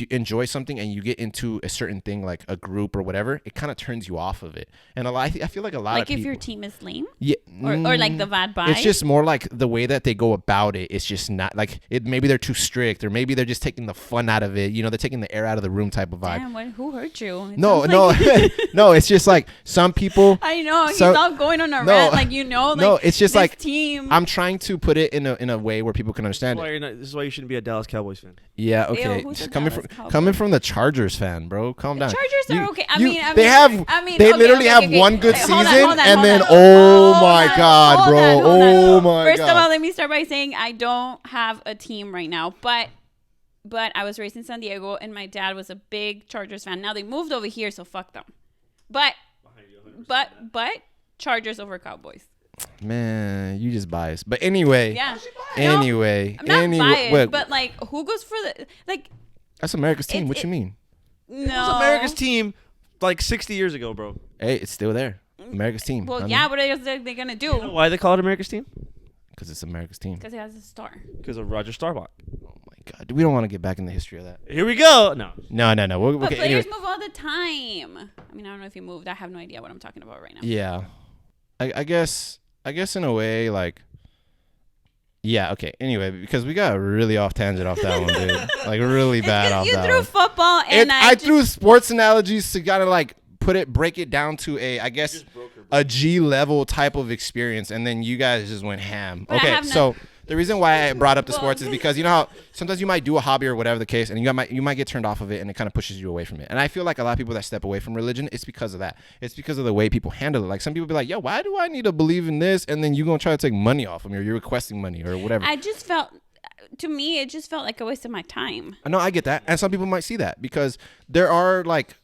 A: enjoy something and you get into a certain thing like a group or whatever, it kind of turns you off of it. And I feel like a lot of people,
C: if your team is lame,
A: yeah,
C: or like the bad buy.
A: it's just more like the way that they go about it. It's just not like it. Maybe they're too strict, or maybe they're just taking the fun out of it. You know, they're taking the air out of the room type of vibe.
C: Damn, who hurt you? It
A: No,
C: sounds
A: no,
C: like-
A: no. It's just like some people.
C: I know he's
A: So-
C: all going on a
A: no,
C: rant, like you know. Like,
A: no, it's just
C: this
A: like
C: team.
A: I'm trying to put it in a way where people can understand it.
B: This is why you shouldn't be a Dallas Cowboys fan.
A: Yeah, okay.
C: who's a
A: Coming
C: Dallas
A: from
C: Cowboys?
A: coming from the Chargers fan, bro. Calm down.
C: Chargers are okay. I
A: they
C: mean,
A: they
C: okay,
A: literally
C: okay,
A: have
C: okay.
A: one good
C: Wait,
A: season,
C: hold on,
A: and
C: hold
A: then
C: on.
A: oh
C: Hold
A: my
C: on,
A: god,
C: hold
A: bro,
C: on, hold
A: oh
C: on.
A: my
C: First
A: god.
C: of all, let me start by saying I don't have a team right now, but I was raised in San Diego, and my dad was a big Chargers fan. Now they moved over here, so fuck them. But Chargers over Cowboys.
A: Man, you just biased. But anyway,
C: Yeah.
A: anyway,
C: I'm not biased,
A: wait,
C: but like, who goes for the like?
A: that's America's team.
C: It's-
A: What you mean?
C: No,
B: It was America's team like 60 years ago, bro.
A: Hey, it's still there. America's team.
C: Well, yeah, what are they gonna do?
B: You know why they call it America's team?
A: because it's America's team.
C: Because it has a star.
B: Because of Roger Staubach.
A: Oh my god, we don't want to get back in the history of that.
B: Here we go. No.
A: No.
C: But
A: Okay,
C: players
A: anyway.
C: move all the time. I mean, I don't know if you moved. I have no idea what I'm talking about right now.
A: Yeah, I guess in a way, like, yeah, okay. Anyway, because we got really off tangent off that one, dude. Like really bad off
C: You
A: that
C: threw
A: one.
C: football, and
A: I threw sports analogies to kind of like break it down to I guess a G level type of experience, and then you guys just went ham.
C: But I
A: Okay,
C: have
A: so the reason why I brought up the
C: Well,
A: sports is because you know how sometimes you might do a hobby or whatever the case, and you might get turned off of it, and it kind of pushes you away from it. And I feel like a lot of people that step away from religion, it's because of that. It's because of the way people handle it. Like some people be like, "Yo, why do I need to believe in this?" And then you gonna try to take money off of me, or you're requesting money, or whatever.
C: I just felt, to me, it just felt like a waste of my time.
A: No, I get that. And some people might see that because there are like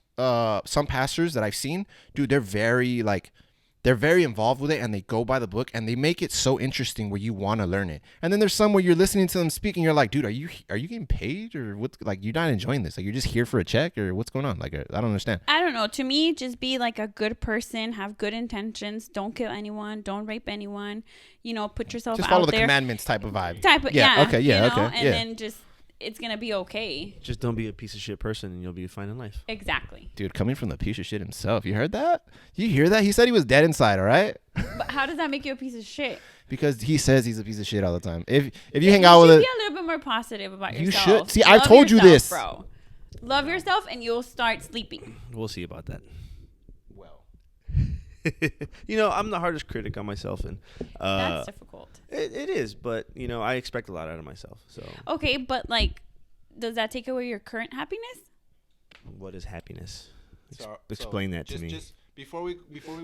A: some pastors that I've seen, dude, they're very involved with it, and they go by the book, and they make it so interesting where you want to learn it. And then there's some where you're listening to them speak and you're like, dude, are you getting paid, or what? Like, you're not enjoying this? Like, you're just here for a check, or what's going on? Like, I don't understand.
C: I don't know. To me, just be like a good person, have good intentions, don't kill anyone, don't rape anyone. You know, put yourself
A: Just
C: out
A: follow the
C: there.
A: commandments type of vibe.
C: Yeah.
A: Okay. Yeah.
C: you know,
A: Okay.
C: And
A: Yeah.
C: then just it's gonna be okay.
B: Just don't be a piece of shit person, and you'll be fine in life.
C: Exactly.
A: Dude, coming from the piece of shit himself, you heard that? You hear that? He said he was dead inside. All right.
C: But how does that make you a piece of shit?
A: Because he says he's a piece of shit all the time. If you hang out with
C: you
A: it,
C: should be a little bit more positive about
A: You
C: yourself.
A: should. See, I've
C: Love
A: told you
C: yourself,
A: this.
C: bro. Love yourself, and you'll start sleeping.
B: We'll see about that.
A: well,
B: You know, I'm the hardest critic on myself, and
C: That's difficult.
B: it is. But you know, I expect a lot out of myself. So,
C: Okay, but like, does that take away your current happiness?
B: what is happiness? Explain that to me.
A: Just before we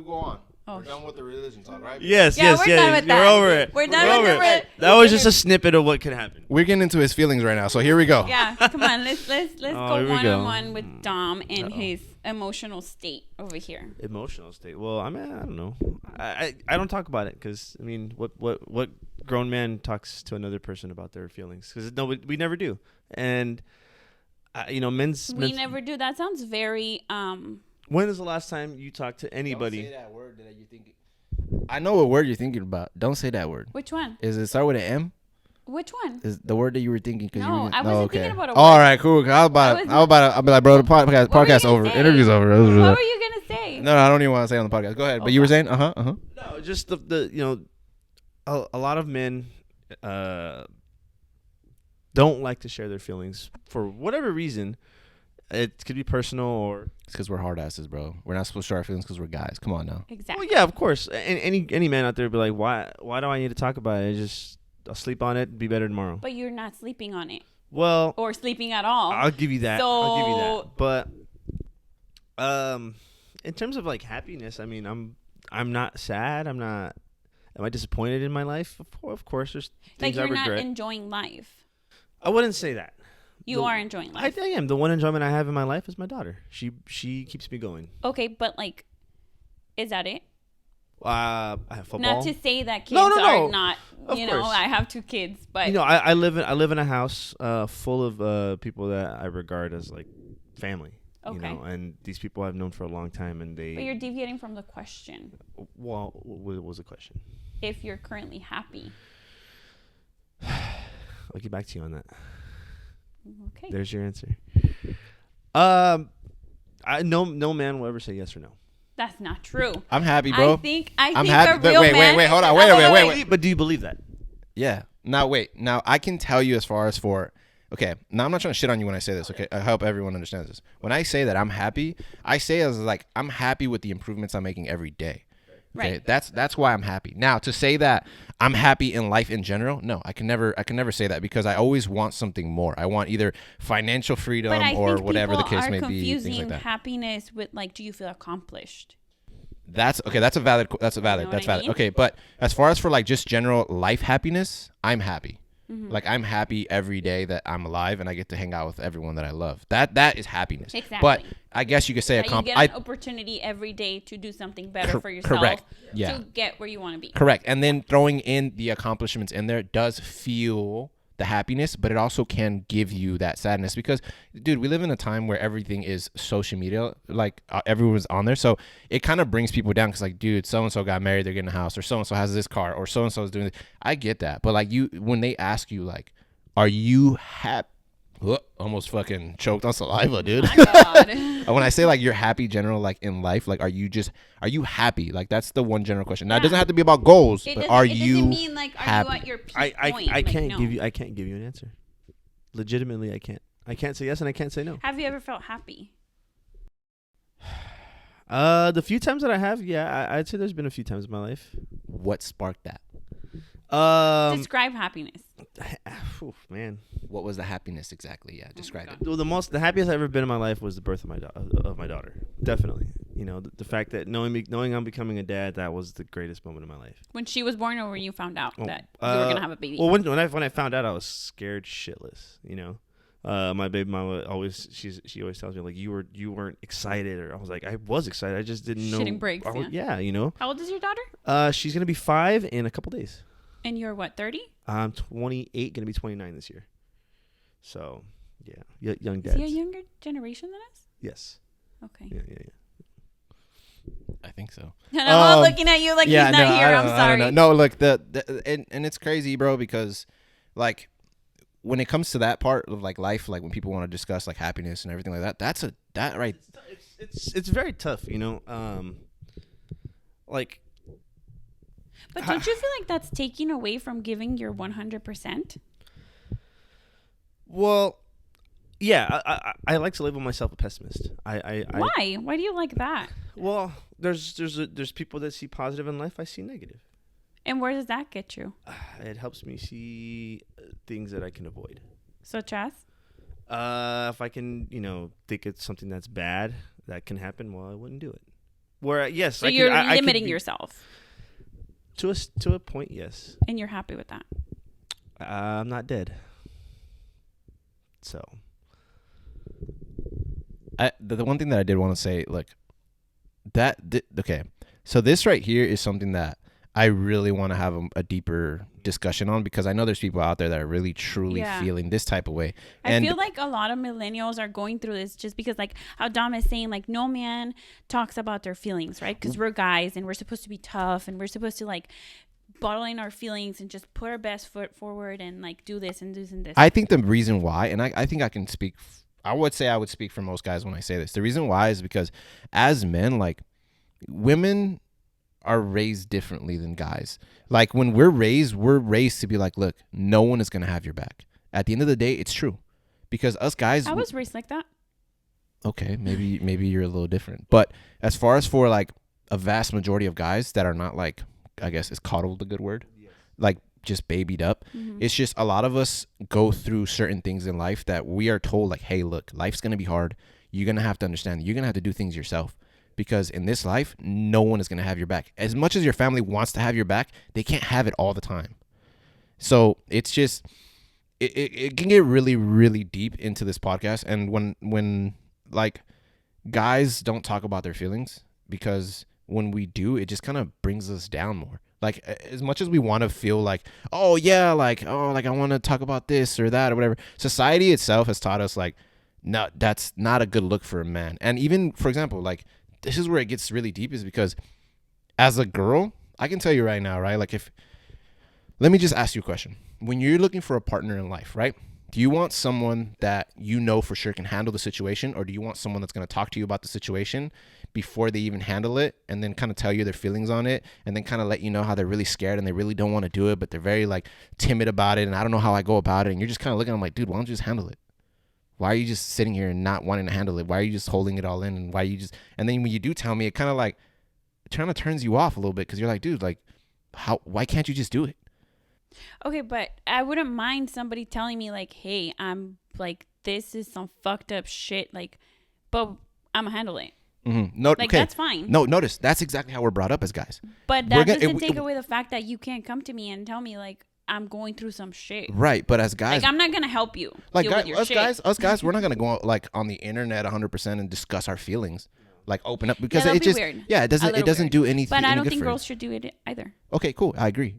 A: go on,
C: Oh.
A: we're done with the religion talk, right?
B: Yes,
C: Yeah,
B: yes,
C: we're
B: yes.
C: done with
B: You're
C: that.
B: over it.
C: We're done
B: We're
C: with
B: over
C: the
B: it. That was just a snippet of what could happen.
A: We're getting into his feelings right now, so here we go.
C: Yeah, come on. Let's
B: Oh,
C: go
B: here we
C: one
B: go.
C: on one with Dom and his emotional state over here.
B: Emotional state. Well, I mean, I don't know. I don't talk about it because I mean, what grown man talks to another person about their feelings? Because no, we never do. And you know, men's
C: Never do. That sounds very
B: When is the last time you talked to anybody?
A: Don't say that word that you're thinking. I know what word you're thinking about. Don't say that word.
C: Which one?
A: Is it start with an M?
C: Which one?
A: Is the word that you were thinking? Cause
C: No,
A: you were,
C: I wasn't thinking about a
A: All
C: word.
A: right, cool. I was about
C: I
A: to, I'll be like, bro, the
C: What were you
A: podcast
C: gonna
A: over.
C: say?
A: Interview's over.
C: What were you gonna say?
A: No, I don't even want to say it on the podcast. Go ahead. But you were saying,
B: No, just the you know, a lot of men don't like to share their feelings for whatever reason. It could be personal or
A: it's because we're hard asses, bro. We're not supposed to share our feelings because we're guys. Come on now.
C: Exactly.
B: well, yeah, of course. And any man out there would be like, why do I need to talk about it? I'll sleep on it and be better tomorrow.
C: But you're not sleeping on it
B: Well,
C: or sleeping at all.
B: I'll give you that. I'll give you
C: So-
B: that. But in terms of like happiness, I mean, I'm not sad. Am I disappointed in my life? Of course, there's
C: like
B: things I
C: you're
B: regret.
C: not enjoying life.
B: I wouldn't say that.
C: You are enjoying
B: I
C: life.
B: am. The one enjoyment I have in my life is my daughter. She keeps me going.
C: Okay, but like, is that it?
B: I have football.
C: Not to say that kids
B: No.
C: are not.
B: Of
C: You know,
B: course.
C: I have 2 kids, but
B: You know, I live in a house full of people that I regard as like family. You
C: Okay.
B: know, and these people I've known for a long time, and
C: but you're deviating from the question.
B: well, what was the question?
C: If you're currently happy,
B: I'll get back to you on that.
C: Okay.
B: There's your answer. No man will ever say yes or no.
C: That's not true.
A: I'm happy, bro.
C: I think
A: I'm happy.
C: a real
A: Wait,
C: man.
A: hold on. Wait.
B: But do you believe that?
A: Yeah. Now, wait. Now, I can tell you as far as for... Okay, now I'm not trying to shit on you when I say this, okay? I hope everyone understands this. When I say that I'm happy, I say as like, I'm happy with the improvements I'm making every day. Okay,
C: Right.
A: That's why I'm happy. Now, to say that I'm happy in life in general, no, I can never say that because I always want something more. I want either financial freedom
C: But I
A: or
C: think
A: whatever the
C: people
A: case
C: are
A: may be,
C: confusing
A: things like that.
C: happiness with like, do you feel accomplished?
A: That's okay. That's valid.
C: know what I mean?
A: Okay, but as far as for like just general life happiness, I'm happy.
C: Mm-hmm.
A: Like I'm happy every day that I'm alive and I get to hang out with everyone that I love. That is happiness.
C: Exactly.
A: But I guess you could say
C: That you get an opportunity every day to do something better for yourself.
A: Correct. Yeah.
C: To get where you want to be.
A: Correct. And then throwing in the accomplishments in there does fuel the happiness, but it also can give you that sadness because, dude, we live in a time where everything is social media, like everyone's on there. So it kind of brings people down because, like, dude, so-and-so got married, they're getting a house, or so-and-so has this car, or so-and-so is doing this. I get that. But, like, when they ask you, like, are you happy? Almost fucking choked on saliva, dude.
C: My God.
A: When I say like you're happy general, like in life, like are you happy? Like that's the one general question. Now it doesn't have to be about goals, but are you
C: doesn't mean like
A: happy?
C: are you at your peak
B: I
C: point?
B: can't
C: no.
B: give you an answer. Legitimately, I can't. I can't say yes and I can't say no.
C: Have you ever felt happy?
B: The few times that I have, yeah, I'd say there's been a few times in my life.
A: What sparked that?
C: Describe happiness.
B: Man,
A: What was the happiness exactly? Yeah, describe it.
B: well, the happiest I've ever been in my life was the birth of my daughter. Definitely, the fact that knowing I'm becoming a dad, that was the greatest moment of my life.
C: When she was born, or when you found out that you were gonna have a baby?
B: Well, when I found out, I was scared shitless. My baby mama she always tells me like you weren't excited, or I was like I was excited, I just didn't know.
C: Shitting bricks.
B: Yeah.
C: How old is your daughter?
B: She's gonna be 5 in a couple days.
C: And you're what, 30?
B: I'm 28, gonna be 29 this year. So yeah, young
C: Is
B: dads.
C: he a younger generation than us?
B: Yes.
C: Okay.
B: Yeah.
A: I think so.
C: And I'm all looking at you like he's not here. I'm sorry.
A: No, look, and it's crazy, bro, because like when it comes to that part of like life, like when people want to discuss like happiness and everything like that, right.
B: It's very tough, like.
C: But don't you feel like that's taking away from giving your 100%?
B: Well, yeah, I like to label myself a pessimist.
C: Why? Why do you like that?
B: Well, there's people that see positive in life. I see negative.
C: And where does that get you?
B: It helps me see things that I can avoid.
C: Such as?
B: If I can, think it's something that's bad that can happen, well, I wouldn't do it. Where yes,
C: so you're limiting yourself.
B: To a point, yes.
C: And you're happy with that?
B: I'm not dead. So.
A: The one thing that I did want to say, like, okay. So this right here is something that I really want to have a deeper discussion on because I know there's people out there that are really truly feeling this type of way.
C: I feel like a lot of millennials are going through this just because like how Dom is saying, like no man talks about their feelings, right? Because we're guys and we're supposed to be tough and we're supposed to like bottle in our feelings and just put our best foot forward and like do this and this and this.
A: I think the reason why, and I think I can speak, I would speak for most guys when I say this. The reason why is because as men, like women are raised differently than guys. Like when we're raised to be like, look, no one is going to have your back. At the end of the day, it's true. Because us guys,
C: I was raised like that.
A: Okay, maybe you're a little different. But as far as for like a vast majority of guys that are not like, I guess is coddled a good word? Yes. Like just babied up. Mm-hmm. It's just a lot of us go through certain things in life that we are told like, hey, look, life's going to be hard. You're going to have to understand that you're going to have to do things yourself. Because in this life, no one is going to have your back. As much as your family wants to have your back, they can't have it all the time. So it's just, it can get really, really deep into this podcast. And when like guys don't talk about their feelings, because when we do, it just kind of brings us down more. Like as much as we want to feel like, oh yeah, like I want to talk about this or that or whatever. Society itself has taught us like, no, that's not a good look for a man. And even, for example, like, this is where it gets really deep is because as a girl, I can tell you right now, right? Like let me just ask you a question. When you're looking for a partner in life, right? Do you want someone that you know for sure can handle the situation, or do you want someone that's going to talk to you about the situation before they even handle it, and then kind of tell you their feelings on it, and then kind of let you know how they're really scared and they really don't want to do it, but they're very like timid about it, and I don't know how I go about it, and you're just kind of looking at them like, dude, why don't you just handle it? Why are you just sitting here and not wanting to handle it? Why are you just holding it all in? And why you just, and then when you do tell me, it kind of like, it kind of turns you off a little bit, because you're like, dude, like, why can't you just do it?
C: Okay, but I wouldn't mind somebody telling me like, hey, I'm like, this is some fucked up shit, like, but I'm gonna handle it.
A: Mm-hmm. No,
C: like,
A: okay.
C: That's fine.
A: No, notice that's exactly how we're brought up as guys.
C: But that doesn't take away the fact that you can't come to me and tell me like, I'm going through some shit.
A: Right, but as guys,
C: like, I'm not gonna help you.
A: Like us guys, we're not gonna go like on the internet 100% and discuss our feelings, like open up, because it just
C: weird.
A: It doesn't do anything.
C: But I don't think girls should do it either.
A: Okay, cool. I agree.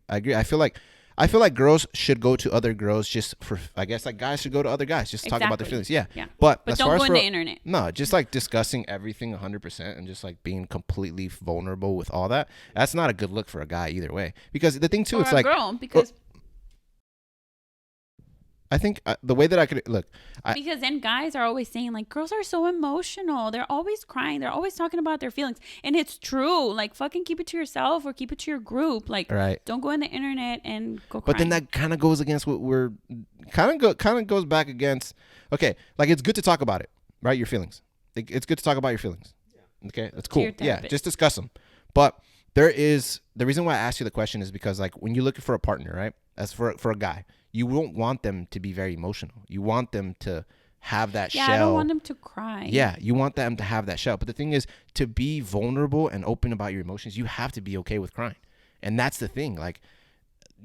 A: I feel like girls should go to other girls just for, I guess, like guys should go to other guys just to talk about their feelings. Yeah. But as
C: don't
A: far
C: go
A: as
C: on the internet.
A: No, just like discussing everything 100% and just like being completely vulnerable with all that. That's not a good look for a guy either way. Because the thing too, it's like
C: girl, because
A: I think the way that I could look,
C: because then guys are always saying like, girls are so emotional. They're always crying. They're always talking about their feelings. And it's true. Like, fucking keep it to yourself or keep it to your group. Like, don't go on the internet and go crying.
A: But then that kind of goes against what we're kind of goes back against. Okay, like, it's good to talk about it, right? Your feelings. It's good to talk about your feelings. Okay, that's cool. Yeah, just discuss them. But there is, the reason why I asked you the question is because, like, when you're looking for a partner, right? As for a guy, you won't want them to be very emotional. You want them to have that shell.
C: I don't want them to cry.
A: Yeah, you want them to have that shell. But the thing is, to be vulnerable and open about your emotions, you have to be okay with crying. And that's the thing. Like,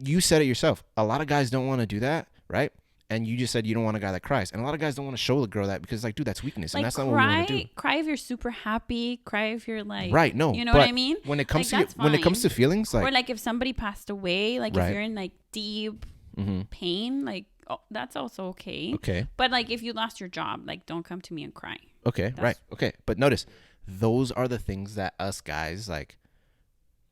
A: you said it yourself. A lot of guys don't want to do that, right? And you just said you don't want a guy that cries. And a lot of guys don't want to show the girl that, because, like, dude, that's weakness.
C: Like,
A: and that's not what we want to do.
C: Cry if you're super happy. Cry if you're like,
A: right? No,
C: you know what I mean.
A: When it comes to feelings, like,
C: or like if somebody passed away, like if you're in like deep pain, like that's also okay.
A: Okay.
C: But like if you lost your job, like don't come to me and cry.
A: Okay, right. Okay, but notice, those are the things that us guys, like,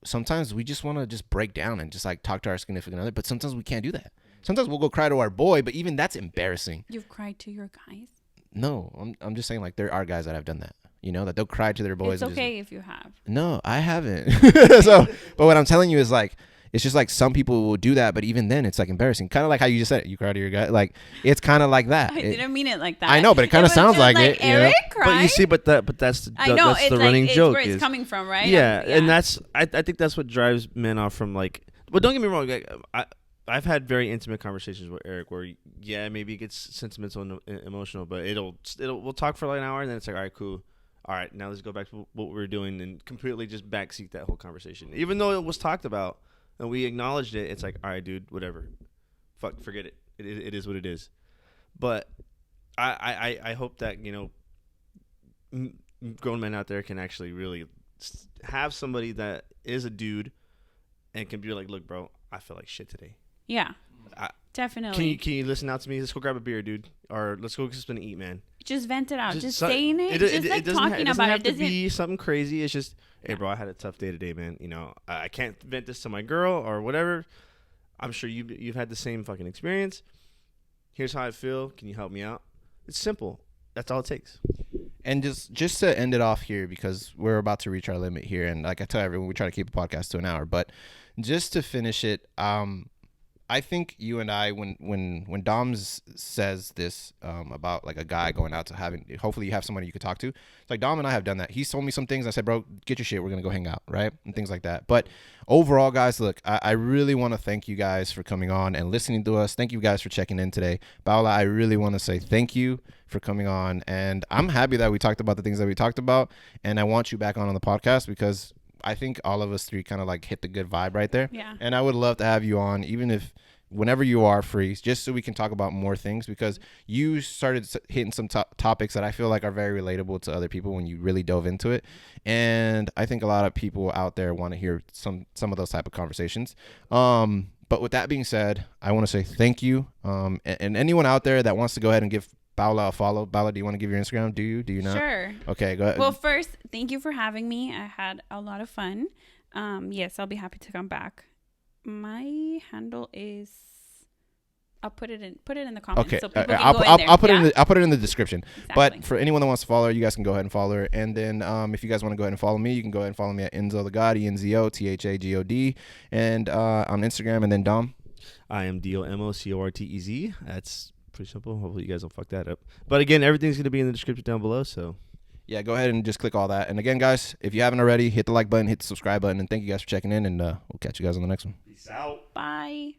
A: sometimes we just want to just break down and just like talk to our significant other, but sometimes we can't do that. Sometimes we'll go cry to our boy, but even that's embarrassing.
C: You've cried to your guys?
A: No, I'm just saying, like, there are guys that have done that. You know, that they'll cry to their boys.
C: It's okay if you have.
A: No, I haven't. But what I'm telling you is, like, it's just like some people will do that, but even then it's like embarrassing. Kind of like how you just said it. You cry to your guy. Like, it's kind of like that.
C: I didn't mean it like that.
A: I know, but it kind of sounds like it.
C: Eric cried.
B: But you see, but that's the running
C: it's
B: joke.
C: Where it's coming from, right?
B: Yeah, and that's I think that's what drives men off from, like. But don't get me wrong. Like, I've had very intimate conversations with Eric where, yeah, maybe it gets sentimental and emotional, but we'll talk for like an hour, and then it's like, all right, cool. All right, now let's go back to what we were doing, and completely just backseat that whole conversation. Even though it was talked about and we acknowledged it, it's like, all right, dude, whatever. Forget it. It is what it is. But I hope that, you know, grown men out there can actually really have somebody that is a dude and can be like, look, bro, I feel like shit today.
C: Yeah, definitely.
B: Can you listen out to me? Let's go grab a beer, dude. Or let's go get something to eat, man.
C: Just vent it out. Just saying it. Just like talking about it. It
B: doesn't have to be something crazy. It's just, hey, bro, I had a tough day today, man. You know, I can't vent this to my girl or whatever. I'm sure you've had the same fucking experience. Here's how I feel. Can you help me out? It's simple. That's all it takes.
A: And just to end it off here, because we're about to reach our limit here, and like I tell everyone, we try to keep a podcast to an hour. But just to finish it, I think you and I, when Dom says this about like a guy going out to hopefully you have somebody you could talk to. It's like Dom and I have done that. He's told me some things. I said, bro, get your shit. We're going to go hang out, right? And things like that. But overall, guys, look, I really want to thank you guys for coming on and listening to us. Thank you guys for checking in today. Paola, I really want to say thank you for coming on. And I'm happy that we talked about the things that we talked about. And I want you back on the podcast because I think all of us three kind of like hit the good vibe right there.
C: Yeah.
A: And I would love to have you on, even if whenever you are free, just so we can talk about more things, because you started hitting some topics that I feel like are very relatable to other people when you really dove into it. And I think a lot of people out there want to hear some of those type of conversations. But with that being said, I want to say thank you. And anyone out there that wants to go ahead and give Paola a follow. Paola, do you want to give your Instagram? Do you not?
C: Sure.
A: Okay, go ahead.
C: Well, first, thank you for having me. I had a lot of fun. Yes, I'll be happy to come back. My handle is I'll put it in the comments.
A: Okay,
C: So people can
A: I'll
C: go in there.
A: put it in I'll put it in the description.
C: Exactly.
A: But for anyone that wants to follow her, you guys can go ahead and follow her. And then if you guys want to go ahead and follow me, you can go ahead and follow me at Enzo the God, ENZO THAGOD, and on Instagram. And then Dom.
B: I am DOMOCORTEZ. That's pretty simple. Hopefully you guys don't fuck that up. But again, everything's going to be in the description down below. So
A: Yeah, go ahead and just click all that. And again, guys, if you haven't already, hit the like button, hit the subscribe button, and thank you guys for checking in. And we'll catch you guys on the next one.
B: peace out.
C: Bye.